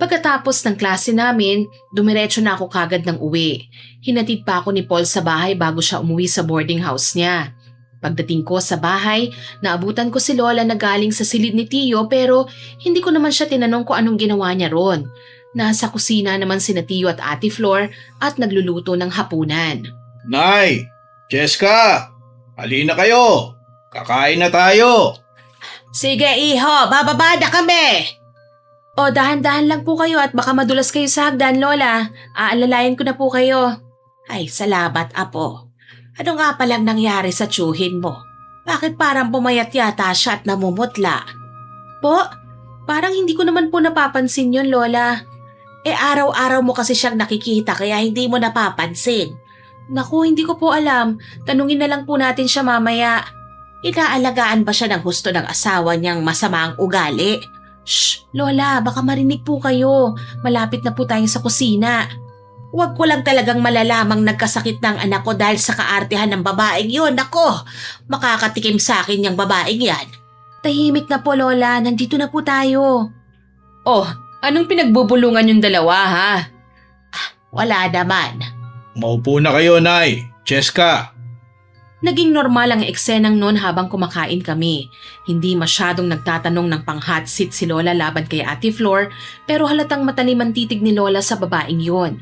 [SPEAKER 1] Pagkatapos ng klase namin, dumiretso na ako kagad ng uwi. Hinatid pa ako ni Paul sa bahay bago siya umuwi sa boarding house niya. Pagdating ko sa bahay, naabutan ko si Lola na galing sa silid ni Tio pero hindi ko naman siya tinanong kung anong ginawa niya ron. Nasa kusina naman sina Tio at Ate Flor at nagluluto ng hapunan.
[SPEAKER 2] Nay! Cheska! Halina kayo! Kakain na tayo!
[SPEAKER 3] Sige, Iho. Bababa na kami.
[SPEAKER 1] O dahan-dahan lang po kayo at baka madulas kayo sa hagdan, Lola. Aalalayan ko na po kayo.
[SPEAKER 3] Ay, salamat, Apo. Ano nga palang nangyari sa tsuhin mo? Bakit parang pumayat yata siya at namumutla?
[SPEAKER 1] Po, parang hindi ko naman po napapansin yon, Lola.
[SPEAKER 3] Araw-araw mo kasi siyang nakikita kaya hindi mo napapansin.
[SPEAKER 1] Naku, hindi ko po alam. Tanungin na lang po natin siya mamaya.
[SPEAKER 3] Inaalagaan ba siya ng husto ng asawa niyang masama ang ugali?
[SPEAKER 1] Shh, Lola, baka marinig po kayo. Malapit na po tayo sa kusina.
[SPEAKER 3] Huwag ko lang talagang malalamang nagkasakit ng anak ko dahil sa kaartehan ng babaeng yun. Ako, makakatikim sa akin yung babaeng yan.
[SPEAKER 1] Tahimik na po, Lola. Nandito na po tayo. Oh, anong pinagbubulungan yung dalawa, ha?
[SPEAKER 3] Wala naman.
[SPEAKER 2] Maupo na kayo, Nay. Cheska!
[SPEAKER 1] Naging normal ang eksenang noon habang kumakain kami. Hindi masyadong nagtatanong ng pang-hot seat si Lola laban kay Ate Flor pero halatang matalim ang titig ni Lola sa babaeng yon.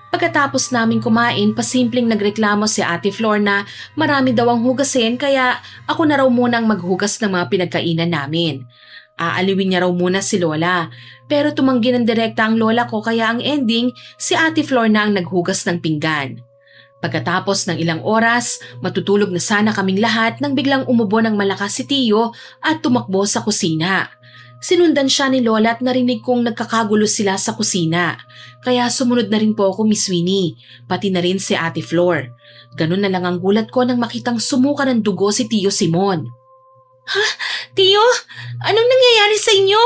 [SPEAKER 1] Pagkatapos namin kumain, pasimpleng nagreklamo si Ate Flor na marami daw ang hugasin kaya ako na raw munang maghugas ng mga pinagkainan namin. Aaliwin niya raw muna si Lola pero tumanggi ng direkta ang lola ko kaya ang ending si Ate Flor na ang naghugas ng pinggan. Pagkatapos ng ilang oras, matutulog na sana kaming lahat nang biglang umubo ng malakas si Tio at tumakbo sa kusina. Sinundan siya ni Lola at narinig kong nagkakagulo sila sa kusina. Kaya sumunod na rin po ako, Miss Winnie, pati na rin si Ate Flor. Ganun na lang ang gulat ko nang makitang sumuka ng dugo si Tio Simon. Ha? Tio? Anong nangyayari sa inyo?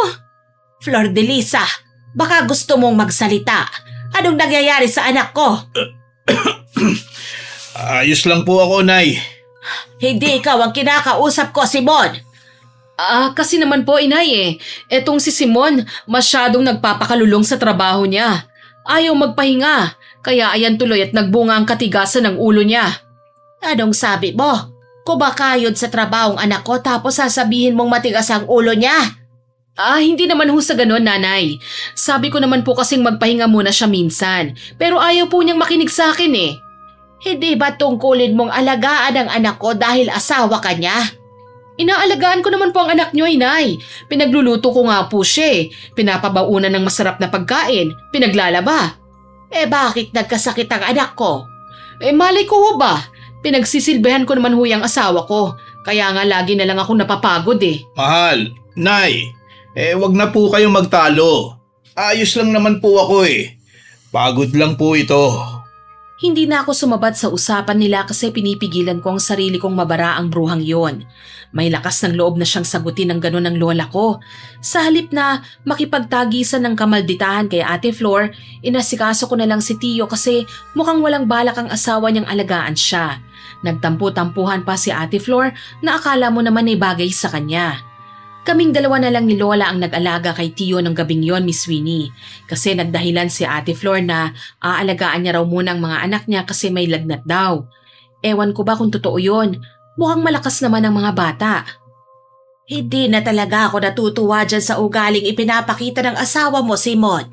[SPEAKER 3] Flor de Lisa, baka gusto mong magsalita. Anong nangyayari sa anak ko?
[SPEAKER 2] Ayos lang po ako, Nay.
[SPEAKER 3] Hindi ikaw ang kinakausap ko, Simon.
[SPEAKER 1] Kasi naman po, Inay Etong si Simon, masyadong nagpapakalulong sa trabaho niya. Ayaw magpahinga, kaya ayan tuloy at nagbunga ang katigasan ng ulo niya.
[SPEAKER 3] Anong sabi mo? Kumakayod sa trabahong anak ko tapos sasabihin mong matigas ang ulo niya?
[SPEAKER 1] Hindi naman ho sa ganon, Nanay. Sabi ko naman po kasing magpahinga muna siya minsan, pero ayaw po niyang makinig sa akin
[SPEAKER 3] Hindi ba tungkulin mong alagaan ang anak ko dahil asawa ka niya?
[SPEAKER 1] Inaalagaan ko naman po ang anak niyo, Inay. Pinagluluto ko nga po siya Pinapabaunan ng masarap na pagkain. Pinaglalaba.
[SPEAKER 3] Bakit nagkasakit ang anak ko?
[SPEAKER 1] Malay ko ho ba? Pinagsisilbihan ko naman ho yung asawa ko. Kaya nga lagi na lang ako napapagod
[SPEAKER 2] Mahal, Nay, wag na po kayong magtalo. Ayos lang naman po ako Pagod lang po ito.
[SPEAKER 1] Hindi na ako sumabat sa usapan nila kasi pinipigilan ko ang sarili kong mabara ang bruhang yon. May lakas ng loob na siyang sagutin ng ganon ng lola ko. Sa halip na makipagtagisan ng kamalditahan kay Ate Flor, inasikaso ko na lang si Tio kasi mukhang walang balak ang asawa niyang alagaan siya. Nagtampu-tampuhan pa si Ate Flor na akala mo naman ay bagay sa kanya. Kaming dalawa na lang ni Lola ang nag-alaga kay Tio ng gabing yon, Miss Winnie. Kasi nagdahilan si Ate Flor na aalagaan niya raw muna ang mga anak niya kasi may lagnat daw. Ewan ko ba kung totoo yon. Mukhang malakas naman ang mga bata.
[SPEAKER 3] Hindi na talaga ako natutuwa dyan sa ugaling ipinapakita ng asawa mo, Simon.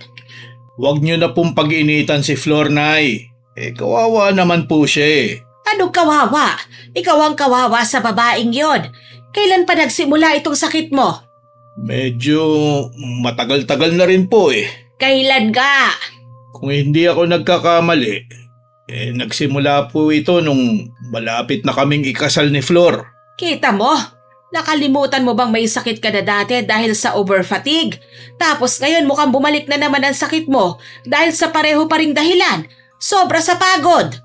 [SPEAKER 2] Huwag niyo na pong pag-initan si Flor, Nay. Kawawa naman po siya
[SPEAKER 3] Anong kawawa? Ikaw ang kawawa sa babaeng yon. Kailan pa nagsimula itong sakit mo?
[SPEAKER 2] Medyo matagal-tagal na rin po
[SPEAKER 3] Kailan ka?
[SPEAKER 2] Kung hindi ako nagkakamali, nagsimula po ito nung malapit na kaming ikasal ni Flor.
[SPEAKER 3] Kita mo? Nakalimutan mo bang may sakit ka na dati dahil sa overfatigue? Tapos ngayon mukhang bumalik na naman ang sakit mo dahil sa pareho pa ring dahilan. Sobra sa pagod.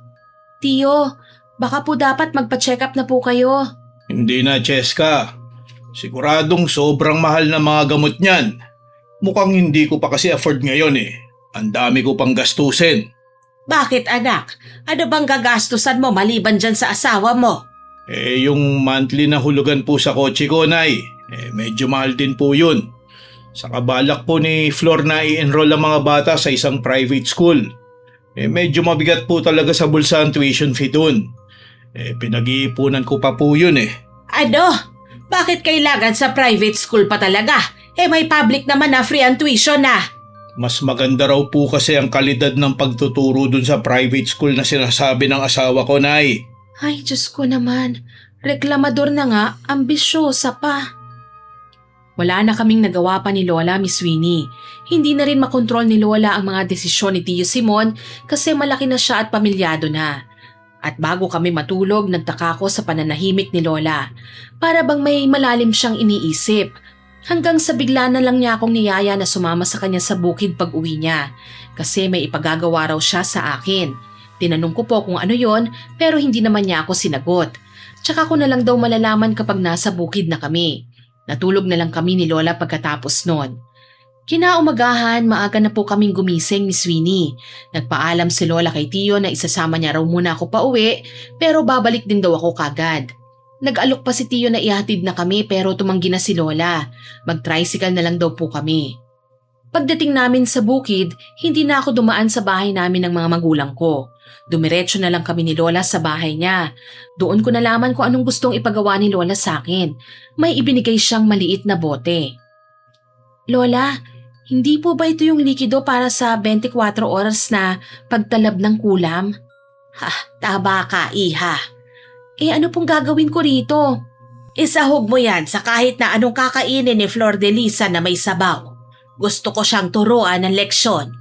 [SPEAKER 1] Tiyo, baka po dapat magpa-check up na po kayo.
[SPEAKER 2] Hindi na, Cheska. Siguradong sobrang mahal na mga gamot niyan. Mukhang hindi ko pa kasi afford ngayon eh. Ang dami ko pang gastusin.
[SPEAKER 3] Bakit anak? Ano bang gagastusan mo maliban dyan sa asawa mo?
[SPEAKER 2] Yung monthly na hulugan po sa kotse ko, Nay. Medyo mahal din po yun. Saka balak po ni Flor na i-enroll ang mga bata sa isang private school. Medyo mabigat po talaga sa bulsa ang tuition fee dun. Pinag-iipunan ko pa po yun eh.
[SPEAKER 3] Ano? Bakit kailangan sa private school pa talaga? May public naman na free ang tuition na.
[SPEAKER 2] Mas maganda raw po kasi ang kalidad ng pagtuturo dun sa private school na sinasabi ng asawa ko, Nay.
[SPEAKER 1] Ay, Diyos ko naman. Reklamador na nga, ambisyosa pa. Wala na kaming nagawa pa ni Lola, Miss Winnie. Hindi na rin makontrol ni Lola ang mga desisyon ni Tio Simon kasi malaki na siya at pamilyado na. At bago kami matulog, nagtaka ko sa pananahimik ni Lola. Para bang may malalim siyang iniisip. Hanggang sa bigla na lang niya akong niyaya na sumama sa kanya sa bukid pag uwi niya. Kasi may ipagagawa raw siya sa akin. Tinanong ko po kung ano yon pero hindi naman niya ako sinagot. Tsaka ko na lang daw malalaman kapag nasa bukid na kami. Natulog na lang kami ni Lola pagkatapos nun. Kinaumagahan, maaga na po kaming gumising, Miss Winnie. Nagpaalam si Lola kay Tio na isasama niya raw muna ako pauwi pero babalik din daw ako kagad. Nag-alok pa si Tio na ihatid na kami pero tumanggi na si Lola. Mag-tricycle na lang daw po kami. Pagdating namin sa bukid, hindi na ako dumaan sa bahay namin ng mga magulang ko. Dumiretso na lang kami ni Lola sa bahay niya. Doon ko nalaman kung anong gustong ipagawa ni Lola sa akin. May ibinigay siyang maliit na bote. Lola, hindi po ba ito yung likido para sa 24 oras na pagtalab ng kulam?
[SPEAKER 3] Taba ka, iha.
[SPEAKER 1] Ano pong gagawin ko rito?
[SPEAKER 3] Isahog mo yan sa kahit na anong kakainin ni Flor de Lisa na may sabaw. Gusto ko siyang turuan ng leksyon.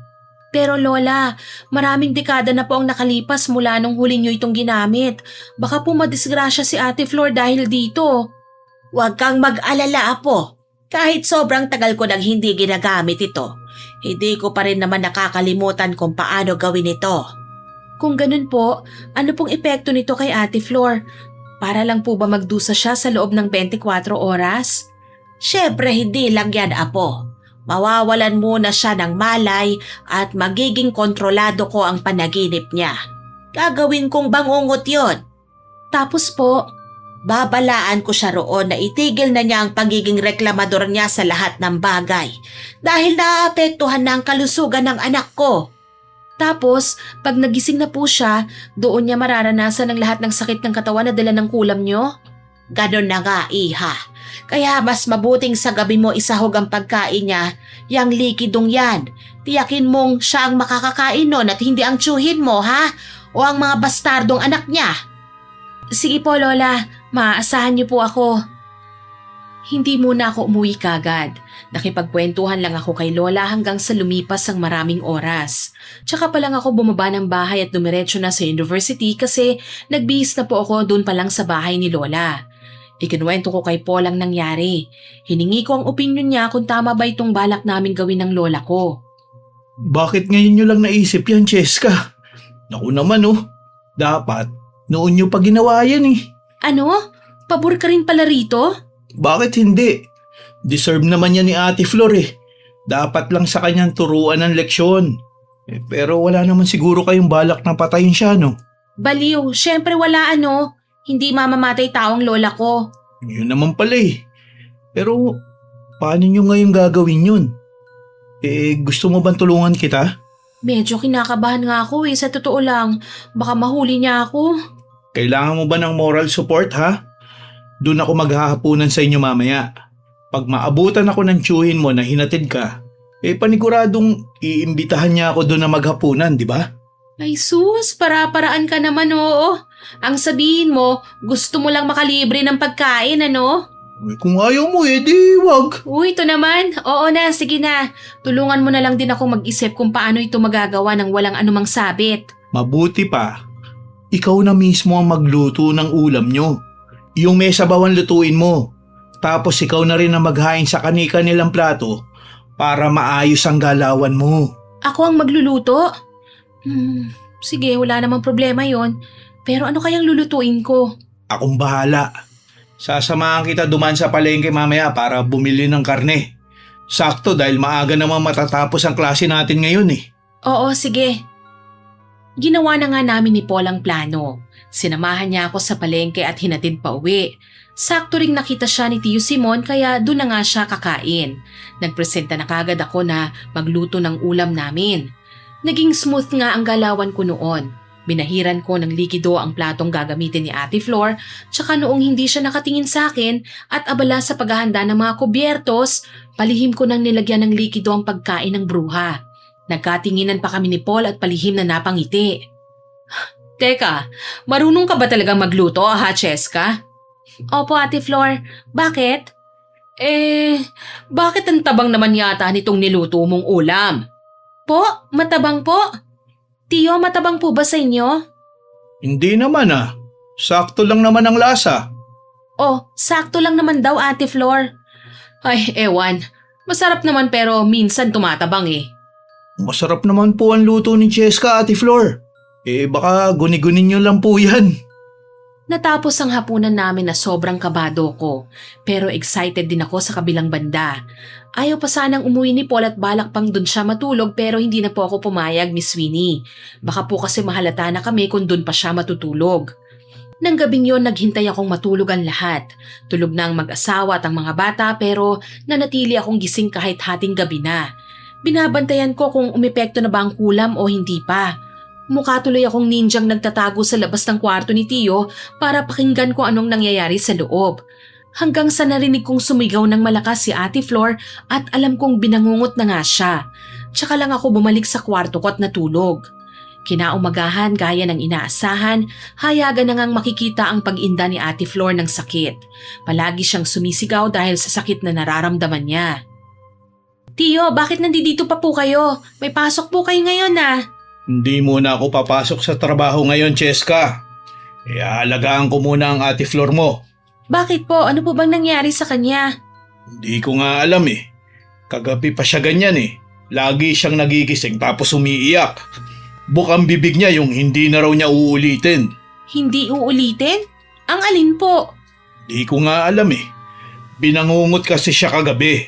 [SPEAKER 1] Pero Lola, maraming dekada na po ang nakalipas mula nung huli niyo itong ginamit. Baka po madisgrasya si Ate Flor dahil dito.
[SPEAKER 3] Huwag kang mag-alala, Apo. Kahit sobrang tagal ko nang hindi ginagamit ito, hindi ko pa rin naman nakakalimutan kung paano gawin ito.
[SPEAKER 1] Kung ganun po, ano pong epekto nito kay Ate Flor? Para lang po ba magdusa siya sa loob ng 24 oras?
[SPEAKER 3] Siyempre hindi lang yan, Apo. Mawawalan muna siya ng malay at magiging kontrolado ko ang panaginip niya. Gagawin kong bangungot yon.
[SPEAKER 1] Tapos po,
[SPEAKER 3] babalaan ko siya roon na itigil na niya ang pagiging reklamador niya sa lahat ng bagay dahil naapektuhan na ang kalusugan ng anak ko.
[SPEAKER 1] Tapos, pag nagising na po siya, doon niya mararanasan ang lahat ng sakit ng katawan na dala ng kulam niyo?
[SPEAKER 3] Ganon na nga, iha. Kaya mas mabuting sa gabi mo isahog ang pagkain niya, yang likidong yan. Tiyakin mong siya ang makakakain nun at hindi ang tsuhin mo, ha? O ang mga bastardong anak niya.
[SPEAKER 1] Sige po, Lola. Maaasahan niyo po ako. Hindi muna ako umuwi kagad. Nakipagkwentuhan lang ako kay Lola hanggang sa lumipas ang maraming oras. Tsaka pa lang ako bumaba ng bahay at dumiretso na sa university kasi nagbihis na po ako doon pa lang sa bahay ni Lola. Ikinuwento ko kay Paul ang nangyari. Hiningi ko ang opinion niya kung tama ba itong balak naming gawin ng lola ko.
[SPEAKER 2] Bakit ngayon nyo lang naisip yan, Cheska? Naku naman dapat noon nyo pa ginawa yan eh.
[SPEAKER 1] Ano? Pabor ka rin pala rito?
[SPEAKER 2] Bakit hindi? Deserve naman yan ni Ate Flor eh. Dapat lang sa kanyang turuan ng leksyon. Pero wala naman siguro kayong balak na patayin siya, no?
[SPEAKER 1] Baliw, syempre wala Hindi mamamatay tao ang lola ko.
[SPEAKER 2] Yun naman pala eh. Pero paano nyo ngayon gagawin yun? Gusto mo bang tulungan kita?
[SPEAKER 1] Medyo kinakabahan nga ako sa totoo lang. Baka mahuli niya ako.
[SPEAKER 2] Kailangan mo ba ng moral support ha? Doon ako maghahapunan sa inyo mamaya. Pag maabutan ako ng tiyuhin mo na hinatid ka, paniguradong iimbitahan niya ako doon na maghapunan, di ba?
[SPEAKER 1] Ay sus, para-paraan ka naman Ang sabihin mo, gusto mo lang makalibre ng pagkain,
[SPEAKER 2] Kung ayaw mo di wag.
[SPEAKER 1] Uy, ito naman. Oo na, sige na. Tulungan mo na lang din ako mag-isip kung paano ito magagawa ng walang anumang sabit.
[SPEAKER 2] Mabuti pa, ikaw na mismo ang magluto ng ulam nyo. Yung may sabawan lutuin mo. Tapos ikaw na rin ang maghain sa kani-kanilang plato para maayos ang galawan mo.
[SPEAKER 1] Ako ang magluluto? Sige, wala namang problema yon. Pero ano kayang lulutuin ko?
[SPEAKER 2] Akong bahala. Sasamahan kita duman sa palengke mamaya para bumili ng karne. Sakto dahil maaga naman matatapos ang klase natin ngayon eh.
[SPEAKER 1] Oo, sige. Ginawa na nga namin ni Paul ang plano. Sinamahan niya ako sa palengke at hinatid pa uwi. Sakto ring nakita siya ni Tio Simon kaya doon na nga siya kakain. Nagpresenta na kagad ako na magluto ng ulam namin. Naging smooth nga ang galawan ko noon. Binahiran ko ng likido ang platong gagamitin ni Ate Flor, tsaka noong hindi siya nakatingin sa akin at abala sa paghahanda ng mga kubyertos, palihim ko nang nilagyan ng likido ang pagkain ng bruha. Nagkatinginan pa kami ni Paul at palihim na napangiti. Teka, marunong ka ba talagang magluto, ha, Cheska? Opo, Ate Flor. Bakit? Bakit ang tabang naman yata nitong niluto mong ulam? Po? Matabang po? Tio, matabang po ba sa inyo?
[SPEAKER 2] Hindi naman ah. Sakto lang naman ang lasa.
[SPEAKER 1] Oh, sakto lang naman daw, Ate Flor. Ay, ewan. Masarap naman pero minsan tumatabang eh.
[SPEAKER 2] Masarap naman po ang luto ni Cheska, Ate Flor. Baka guni-gunin nyo lang po yan.
[SPEAKER 1] Natapos ang hapunan namin na sobrang kabado ko, pero excited din ako sa kabilang banda. Ayaw pa sanang umuwi ni Paul at balak pang dun siya matulog pero hindi na po ako pumayag, Miss Winnie. Baka po kasi mahalata na kami kung dun pa siya matutulog. Nang gabing yon naghintay akong matulog ang lahat. Tulog na ang mag-asawa at ang mga bata pero nanatili akong gising kahit hating gabi na. Binabantayan ko kung umepekto na ba ang kulam o hindi pa. Mukha tuloy akong ninjang nagtatago sa labas ng kwarto ni Tio para pakinggan ko anong nangyayari sa loob. Hanggang sa narinig kong sumigaw ng malakas si Ate Flor at alam kong binangungot na nga siya. Tsaka lang ako bumalik sa kwarto ko at natulog. Kinaumagahan gaya ng inaasahan, hayagan na ngang makikita ang pag-inda ni Ate Flor ng sakit. Palagi siyang sumisigaw dahil sa sakit na nararamdaman niya. Tio, bakit nandito pa po kayo? May pasok po kayo ngayon ah.
[SPEAKER 2] Hindi muna ako papasok sa trabaho ngayon, Cheska. Aalagaan ko muna ang Ate Flor mo.
[SPEAKER 1] Bakit po? Ano po bang nangyari sa kanya?
[SPEAKER 2] Hindi ko nga alam eh. Kagabi pa siya ganyan eh. Lagi siyang nagigising tapos umiiyak. Bukang bibig niya yung hindi na raw niya uulitin.
[SPEAKER 1] Hindi uulitin? Ang alin po?
[SPEAKER 2] Di ko nga alam eh. Binangungot kasi siya kagabi.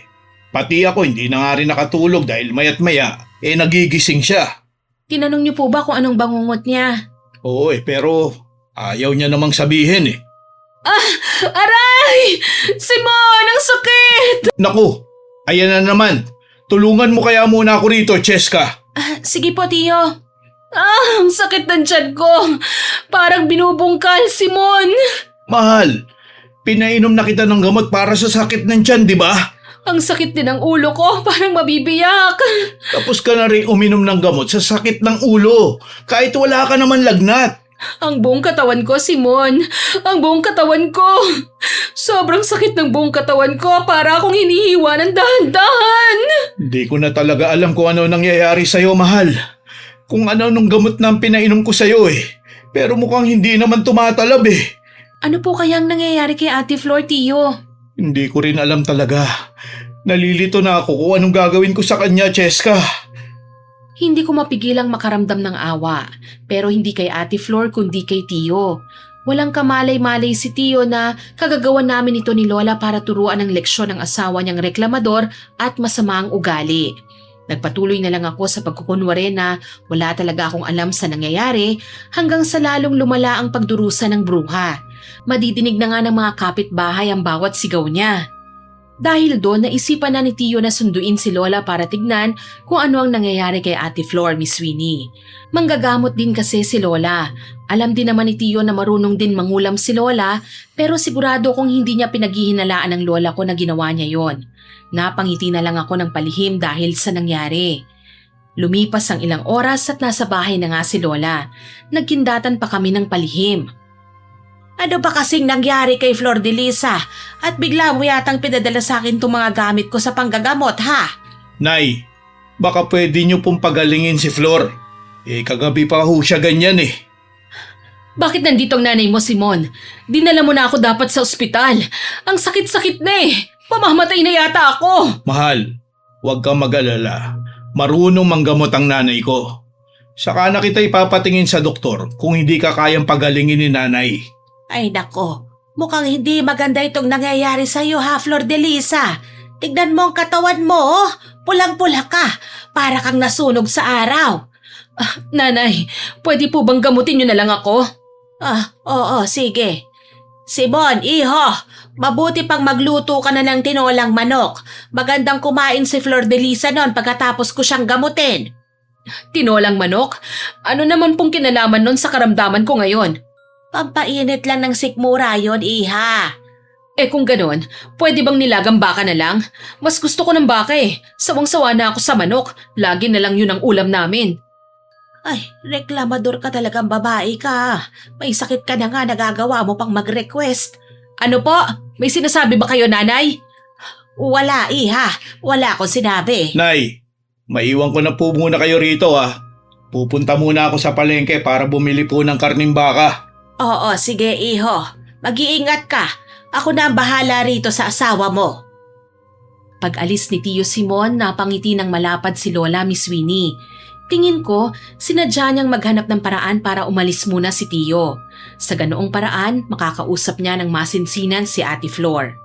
[SPEAKER 2] Pati ako hindi na nga rin nakatulog dahil mayat maya nagigising siya.
[SPEAKER 1] Tinanong niyo po ba kung anong bangungot niya?
[SPEAKER 2] Oo pero ayaw niya namang sabihin eh.
[SPEAKER 1] Aray! Simon, ang sakit!
[SPEAKER 2] Naku, ayan na naman. Tulungan mo kaya muna ako rito, Cheska.
[SPEAKER 1] Sige po, Tio. Ang sakit ng tiyan ko. Parang binubungkal, Simon.
[SPEAKER 2] Mahal, pinainom na kita ng gamot para sa sakit ng tiyan, di ba?
[SPEAKER 1] Ang sakit din ng ulo ko, parang mabibiyak.
[SPEAKER 2] Tapos ka na rin uminom ng gamot sa sakit ng ulo, kahit wala ka naman lagnat.
[SPEAKER 1] Ang buong katawan ko, Simon. Ang buong katawan ko. Sobrang sakit ng buong katawan ko para akong hinihiwa ng dahan-dahan.
[SPEAKER 2] Hindi ko na talaga alam kung ano nangyayari sa'yo, mahal. Kung ano nung gamot na pinainom ko sa'yo eh. Pero mukhang hindi naman tumatalab eh.
[SPEAKER 1] Ano po kayang nangyayari kay Ate Flor, Tio?
[SPEAKER 2] Hindi ko rin alam talaga. Nalilito na ako kung anong gagawin ko sa kanya, Cheska.
[SPEAKER 1] Hindi ko mapigilang makaramdam ng awa, pero hindi kay Ate Flor kundi kay Tio. Walang kamalay-malay si Tio na kagagawa namin ito ni Lola para turuan ng leksyon ng asawa niyang reklamador at masamang ugali. Nagpatuloy na lang ako sa pagkukunwari na wala talaga akong alam sa nangyayari hanggang sa lalong lumala ang pagdurusa ng bruha. Madidinig na nga ng mga kapitbahay ang bawat sigaw niya. Dahil doon, naisipan na ni Tio na sunduin si Lola para tignan kung ano ang nangyayari kay Ate Flor, Miss Winnie. Manggagamot din kasi si Lola. Alam din naman ni Tio na marunong din mangulam si Lola pero sigurado kong hindi niya pinaghihinalaan ng Lola ko na ginawa niya yon. Napangiti na lang ako ng palihim dahil sa nangyari. Lumipas ang ilang oras at nasa bahay na nga si Lola. Nagkindatan pa kami ng palihim.
[SPEAKER 3] Ano ba kasing nangyari kay Flor de Lisa? At bigla mo yatang pinadala sa akin itong mga gamit ko sa panggagamot, ha?
[SPEAKER 2] Nay, baka pwede niyo pong pagalingin si Flor. Kagabi pa ho siya ganyan eh.
[SPEAKER 1] Bakit nandito ang nanay mo, Simon? Dinala mo na ako dapat sa ospital. Ang sakit-sakit na eh. Pamamatay na yata ako.
[SPEAKER 2] Mahal, huwag kang mag-alala. Marunong manggamot ang nanay ko. Saka na kita ipapatingin sa doktor kung hindi ka kayang pagalingin ni nanay.
[SPEAKER 3] Ay nako, mukhang hindi maganda itong nangyayari sa'yo ha, Flor de Lisa. Tignan mo ang katawan mo, oh. Pulang-pula ka, para kang nasunog sa araw.
[SPEAKER 1] Nanay, pwede po bang gamutin niyo na lang ako?
[SPEAKER 3] Oo, sige. Simon, iho, mabuti pang magluto ka na ng tinolang manok. Magandang kumain si Flor de Lisa noon pagkatapos ko siyang gamutin.
[SPEAKER 1] Tinolang manok? Ano naman pong kinalaman nun sa karamdaman ko ngayon?
[SPEAKER 3] Pampainit lang ng sikmura yon, iha.
[SPEAKER 1] Eh kung ganon, pwede bang nilagang baka na lang? Mas gusto ko ng baka eh. Sawang-sawa na ako sa manok. Lagi na lang yun ang ulam namin.
[SPEAKER 3] Ay, reklamador ka talagang babae ka. May sakit ka na nga, nagagawa mo pang mag-request.
[SPEAKER 1] Ano po? May sinasabi ba kayo, nanay?
[SPEAKER 3] Wala, iha. Wala akong sinabi.
[SPEAKER 2] Nay, maiwan ko na po muna kayo rito ah. Pupunta muna ako sa palengke para bumili po ng karning baka.
[SPEAKER 3] Oo, sige, iho. Mag-iingat ka. Ako na ang bahala rito sa asawa mo.
[SPEAKER 1] Pag-alis ni Tio Simon, napangiti ng malapad si Lola Miss Winnie. Tingin ko, sinadya niyang maghanap ng paraan para umalis muna si Tio. Sa ganoong paraan, makakausap niya ng masinsinan si Ate Flor.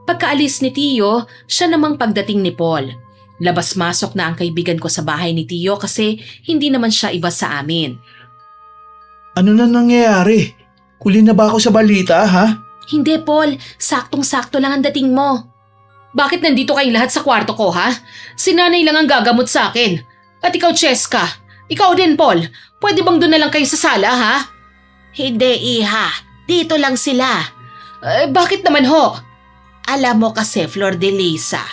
[SPEAKER 1] Pagkaalis ni Tio, siya namang pagdating ni Paul. Labas-masok na ang kaibigan ko sa bahay ni Tio kasi hindi naman siya iba sa amin.
[SPEAKER 2] Ano na nangyayari? Huli na ba ako sa balita ha?
[SPEAKER 1] Hindi, Paul. Saktong-sakto lang ang dating mo. Bakit nandito kayong lahat sa kwarto ko, ha? Si nanay lang ang gagamot sa akin. At ikaw, Cheska. Ikaw din, Paul. Pwede bang doon na lang kayo sa sala, ha?
[SPEAKER 3] Hindi, iha. Dito lang sila.
[SPEAKER 1] Bakit naman ho?
[SPEAKER 3] Alam mo kasi, Flor de Lisa,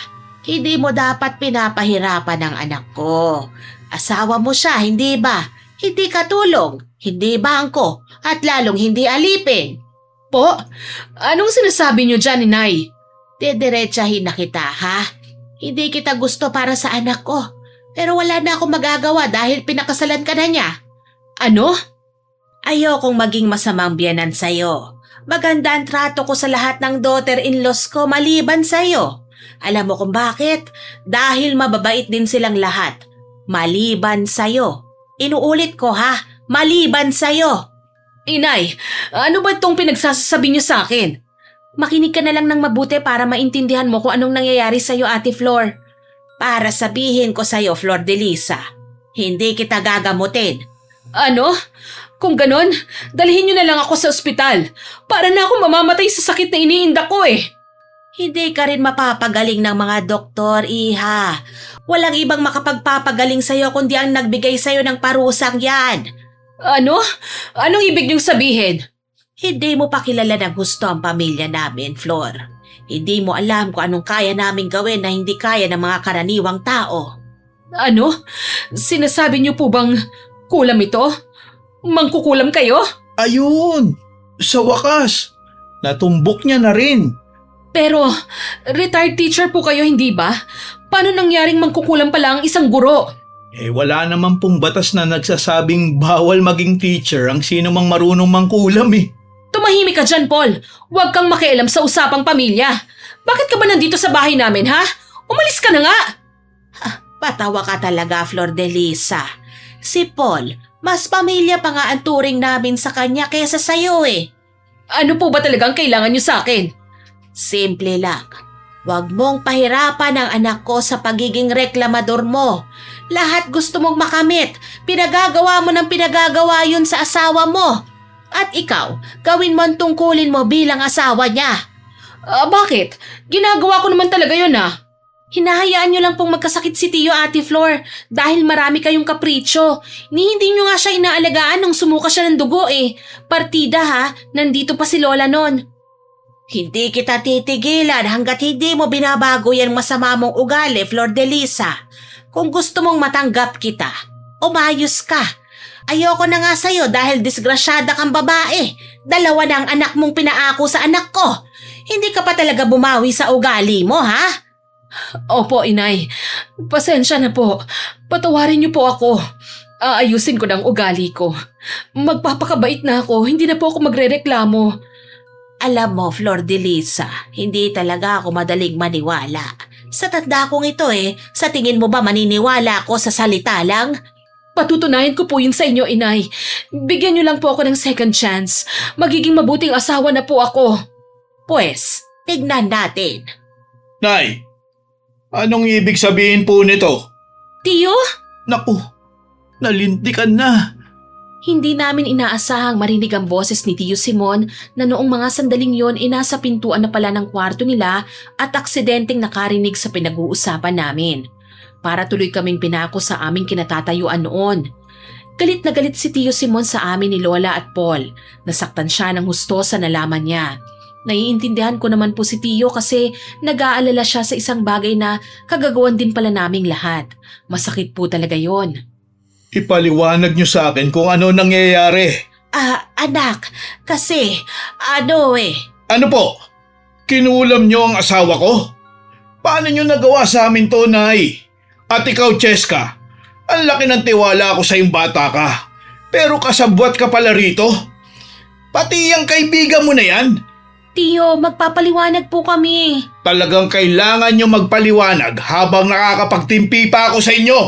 [SPEAKER 3] hindi mo dapat pinapahirapan ang anak ko. Asawa mo siya, hindi ba? Hindi katulong, hindi bangko, at lalong hindi alipin.
[SPEAKER 1] Po? Anong sinasabi niyo dyan, Inay?
[SPEAKER 3] Didiretsahin na kita, ha? Hindi kita gusto para sa anak ko. Pero wala na akong magagawa dahil pinakasalan ka na niya.
[SPEAKER 1] Ano?
[SPEAKER 3] Ayokong maging masamang biyanan sa'yo. Maganda ang trato ko sa lahat ng daughter-in-laws ko maliban sa'yo. Alam mo kung bakit? Dahil mababait din silang lahat. Maliban sa'yo. Inuulit ko ha, maliban sa'yo.
[SPEAKER 1] Inay, ano ba itong pinagsasabi niyo sa akin?
[SPEAKER 3] Makinig ka na lang ng mabuti para maintindihan mo kung anong nangyayari sa'yo, Ate Flor. Para sabihin ko sa'yo, Flor de Lisa, hindi kita gagamutin.
[SPEAKER 1] Ano? Kung ganon, dalhin niyo na lang ako sa ospital. Para na ako mamamatay sa sakit na iniinda ko eh.
[SPEAKER 3] Hindi ka rin mapapagaling ng mga doktor, iha. Walang ibang makapagpapagaling sa'yo kundi ang nagbigay sa'yo ng parusang yan.
[SPEAKER 1] Ano? Anong ibig niyong sabihin?
[SPEAKER 3] Hindi mo pa kilala ng gusto ang pamilya namin, Flor. Hindi mo alam kung anong kaya namin gawin na hindi kaya ng mga karaniwang tao.
[SPEAKER 1] Ano? Sinasabi niyo po bang kulam ito? Mangkukulam kayo?
[SPEAKER 2] Ayun! Sa wakas! Natumbok niya na rin.
[SPEAKER 1] Pero, retired teacher po kayo, hindi ba? Paano nangyaring mangkukulam pala ang isang guro?
[SPEAKER 2] Wala naman pong batas na nagsasabing bawal maging teacher ang sino mang marunong mangkulam eh.
[SPEAKER 1] Tumahimik ka dyan, Paul. Huwag kang makialam sa usapang pamilya. Bakit ka ba nandito sa bahay namin, ha? Umalis ka na nga!
[SPEAKER 3] Patawa ka talaga, Flor de Lisa. Si Paul, mas pamilya pa nga ang turing namin sa kanya kaysa sa'yo eh.
[SPEAKER 1] Ano po ba talagang kailangan niyo sa akin?
[SPEAKER 3] Simple lang. Huwag mong pahirapan ang anak ko sa pagiging reklamador mo. Lahat gusto mong makamit. Pinagagawa mo ng pinagagawa yun sa asawa mo. At ikaw, gawin mo ang tungkulin mo bilang asawa niya.
[SPEAKER 1] Bakit? Ginagawa ko naman talaga yun
[SPEAKER 3] Hinahayaan niyo lang pong magkasakit si Tio, Ate Flor, dahil marami kayong kapritsyo. Hindi niyo nga siya inaalagaan nung sumuka siya ng dugo eh. Partida ha, nandito pa si Lola nun. Hindi kita titigilan hanggat hindi mo binabago yan masama mong ugali, Flor de Lisa. Kung gusto mong matanggap kita, umayos ka. Ayoko na nga sa'yo dahil disgrasyada kang babae. 2 na ang anak mong pinaako sa anak ko. Hindi ka pa talaga bumawi sa ugali mo, ha?
[SPEAKER 1] Opo, Inay. Pasensya na po. Patawarin niyo po ako. Aayusin ko ng ugali ko. Magpapakabait na ako, hindi na po ako magrereklamo.
[SPEAKER 3] Alam mo, Flor de Lisa, hindi talaga ako madaling maniwala. Sa tanda kong ito sa tingin mo ba maniniwala ako sa salita lang?
[SPEAKER 1] Patutunayan ko po yun sa inyo, inay. Bigyan niyo lang po ako ng second chance. Magiging mabuting asawa na po ako.
[SPEAKER 3] Pues, tignan natin.
[SPEAKER 2] Nay, anong ibig sabihin po nito?
[SPEAKER 1] Tiyo?
[SPEAKER 2] Naku, nalintikan na.
[SPEAKER 1] Hindi namin inaasahang marinig ang boses ni Tiyo Simon na noong mga sandaling yon nasa pintuan na pala ng kwarto nila at aksidenteng nakarinig sa pinag-uusapan namin. Para tuloy kaming pinako sa aming kinatatayuan noon. Galit na galit si Tiyo Simon sa amin ni Lola at Paul. Nasaktan siya ng husto sa nalaman niya. Naiintindihan ko naman po si Tiyo kasi nag-aalala siya sa isang bagay na kagagawan din pala naming lahat. Masakit po talaga yon.
[SPEAKER 2] Ipaliwanag niyo sa akin kung ano nangyayari.
[SPEAKER 3] Anak, kasi Ano
[SPEAKER 2] po? Kinulam niyo ang asawa ko? Paano niyo nagawa sa amin to, Nay? At ikaw, Cheska, ang laki ng tiwala ko sa iyong bata ka. Pero kasabwat ka pala rito? Pati yung kaibigan mo na yan?
[SPEAKER 1] Tiyo, magpapaliwanag po kami.
[SPEAKER 2] Talagang kailangan niyo magpaliwanag habang nakakapagtimpi pa ako sa inyo.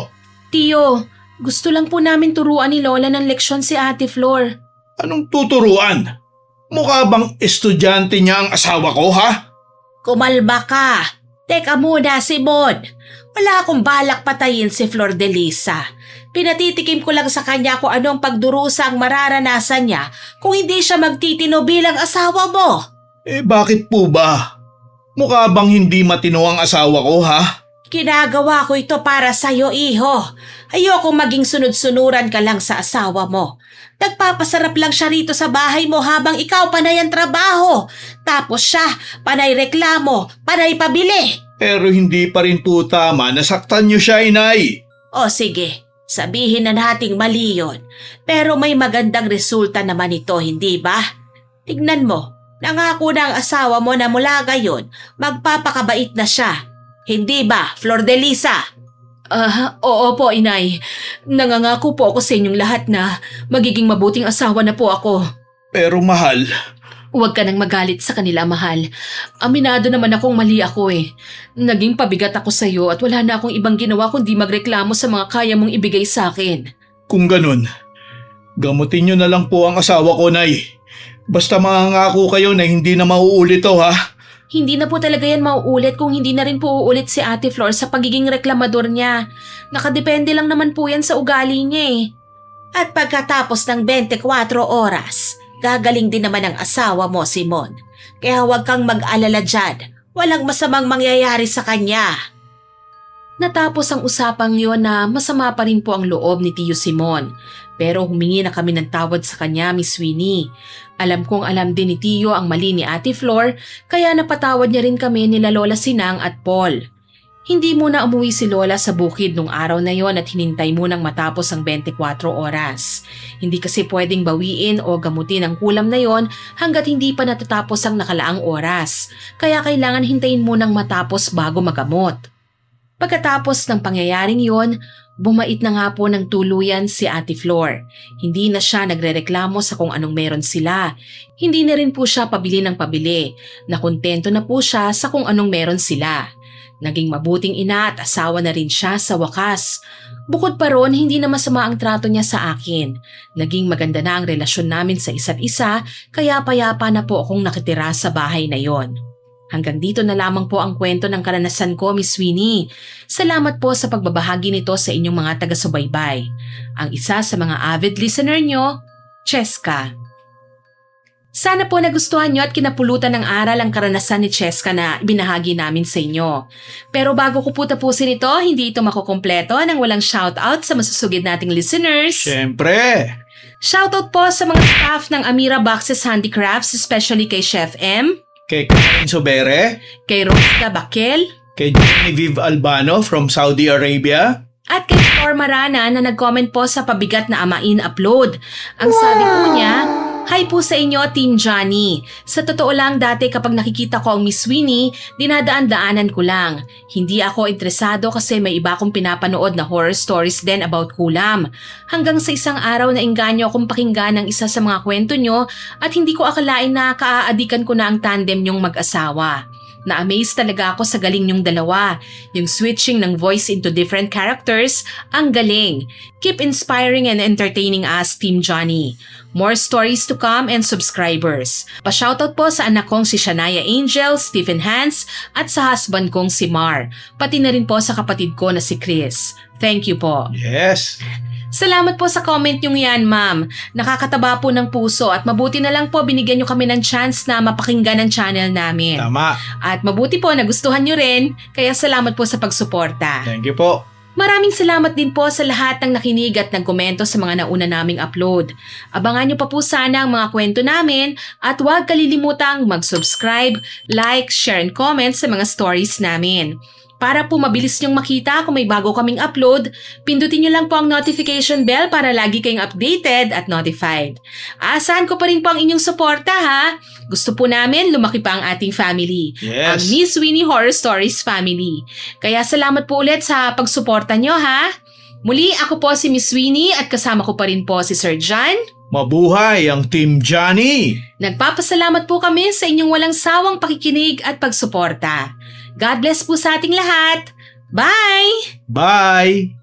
[SPEAKER 1] Tiyo, gusto lang po namin turuan ni Lola ng leksyon si Ate Flor.
[SPEAKER 2] Anong tuturuan? Mukha bang estudyante niya ang asawa ko, ha?
[SPEAKER 3] Kumalba ka. Teka muna, Simon. Wala akong balak patayin si Flor de Lisa. Pinatitikim ko lang sa kanya kung ano ang pagdurusa ang mararanasan niya kung hindi siya magtitino bilang asawa mo.
[SPEAKER 2] Bakit po ba? Mukha bang hindi matino ang asawa ko, ha?
[SPEAKER 3] Ginagawa ko ito para sa'yo, iho. Ayokong maging sunod-sunuran ka lang sa asawa mo. Nagpapasarap lang siya rito sa bahay mo habang ikaw panay ang trabaho. Tapos siya, panay reklamo, panay pabili.
[SPEAKER 2] Pero hindi pa rin po tama, nasaktan niyo siya, inay.
[SPEAKER 3] O sige, sabihin na nating mali yun. Pero may magandang resulta naman ito, hindi ba? Tignan mo, nangako na ang asawa mo na mula gayon, magpapakabait na siya. Hindi ba, Flor de Lisa?
[SPEAKER 1] Oo po, inay. Nangangako po ako sa inyong lahat na magiging mabuting asawa na po ako.
[SPEAKER 2] Pero mahal,
[SPEAKER 1] Huwag ka nang magalit sa kanila, mahal. Aminado naman akong mali ako eh. Naging pabigat ako sa iyo at wala na akong ibang ginawa kundi magreklamo sa mga kaya mong ibigay sa akin.
[SPEAKER 2] kung ganun, gamutin niyo na lang po ang asawa ko, Nay. Basta mangangako kayo na hindi na mauulit to, ha?
[SPEAKER 1] Hindi na po talaga yan mauulit kung hindi na rin po uulit si Ate Flor sa pagiging reklamador niya. Nakadepende lang naman po yan sa ugali niya eh.
[SPEAKER 3] At pagkatapos ng 24 oras, gagaling din naman ang asawa mo, Simon. Kaya huwag kang mag-alala dyan. Walang masamang mangyayari sa kanya.
[SPEAKER 1] Natapos ang usapang yon na masama pa rin po ang loob ni Tiyo Simon. Pero humingi na kami ng tawad sa kanya, Miss Winnie. Alam kong alam din ni Tiyo ang mali ni Ate Flor, kaya napatawad niya rin kami nila Lola Sinang at Paul. Hindi muna umuwi si Lola sa bukid nung araw na yon at hinintay munang matapos ang 24 oras. Hindi kasi pwedeng bawiin o gamutin ang kulam na yon hanggat hindi pa natatapos ang nakalaang oras, kaya kailangan hintayin munang matapos bago magamot. Pagkatapos ng pangyayaring yon, bumait na nga po ng tuluyan si Ate Flor. Hindi na siya nagrereklamo sa kung anong meron sila. Hindi na rin po siya pabili ng pabili. Nakontento na po siya sa kung anong meron sila. Naging mabuting ina at asawa na rin siya sa wakas. Bukod pa ron, hindi na masama ang trato niya sa akin. Naging maganda na ang relasyon namin sa isa't isa, kaya payapa na po akong nakitira sa bahay na yon. Hanggang dito na lamang po ang kwento ng karanasan ko, Miss Winnie. Salamat po sa pagbabahagi nito sa inyong mga taga-subaybay. Ang isa sa mga avid listener nyo, Cheska. Sana po nagustuhan nyo at kinapulutan ng aral ang karanasan ni Cheska na binahagi namin sa inyo. Pero bago ko po tapusin ito, hindi ito makukumpleto nang walang shoutout sa masusugid nating listeners.
[SPEAKER 2] Siyempre!
[SPEAKER 1] Shoutout po sa mga staff ng Amira Boxes Handicrafts, especially kay Chef M,
[SPEAKER 2] Kay Karen Sobere,
[SPEAKER 1] kay Rosda Bakel,
[SPEAKER 2] kay Genevieve Albano from Saudi Arabia,
[SPEAKER 1] at kay Flor Marana na nag-comment po sa pabigat na Amain upload. Ang sabi po niya, Hi po sa inyo, Team Johnny. Sa totoo lang, dati kapag nakikita ko ang Miss Winnie, dinadaan-daanan ko lang. Hindi ako interesado kasi may iba akong pinapanood na horror stories din about kulam. Hanggang sa isang araw na engganyo akong pakinggan ang isa sa mga kwento nyo at hindi ko akalain na kaaadikan ko na ang tandem nyong mag-asawa. Na-amaze talaga ako sa galing nyong dalawa. Yung switching ng voice into different characters, ang galing. Keep inspiring and entertaining us, Team Johnny. More stories to come and subscribers. Pa-shoutout po sa anak kong si Shania Angel, Stephen Hans, at sa husband kong si Mar. Pati na rin po sa kapatid ko na si Chris. Thank you po.
[SPEAKER 2] Yes.
[SPEAKER 1] Salamat po sa comment yung yan, ma'am. Nakakataba po ng puso at mabuti na lang po binigyan nyo kami ng chance na mapakinggan ang channel namin.
[SPEAKER 2] Tama.
[SPEAKER 1] At mabuti po nagustuhan nyo rin, kaya salamat po sa pagsuporta.
[SPEAKER 2] Thank you po.
[SPEAKER 1] Maraming salamat din po sa lahat ng nakinig at nagkomento sa mga nauna naming upload. Abangan nyo pa po sana ang mga kwento namin at huwag kalilimutang mag-subscribe, like, share and comment sa mga stories namin. Para po mabilis nyong makita kung may bago kaming upload, pindutin nyo lang po ang notification bell para lagi kayong updated at notified. Asahan ko pa rin po ang inyong suporta ha. Gusto po namin lumaki pa ang ating family.
[SPEAKER 2] Yes.
[SPEAKER 1] Ang Miss Winnie Horror Stories family. Kaya salamat po ulit sa pagsuporta nyo ha. Muli ako po si Miss Winnie at kasama ko pa rin po si Sir John.
[SPEAKER 2] Mabuhay ang Team Johnny.
[SPEAKER 1] Nagpapasalamat po kami sa inyong walang sawang pakikinig at pagsuporta. God bless po sa ating lahat. Bye!
[SPEAKER 2] Bye.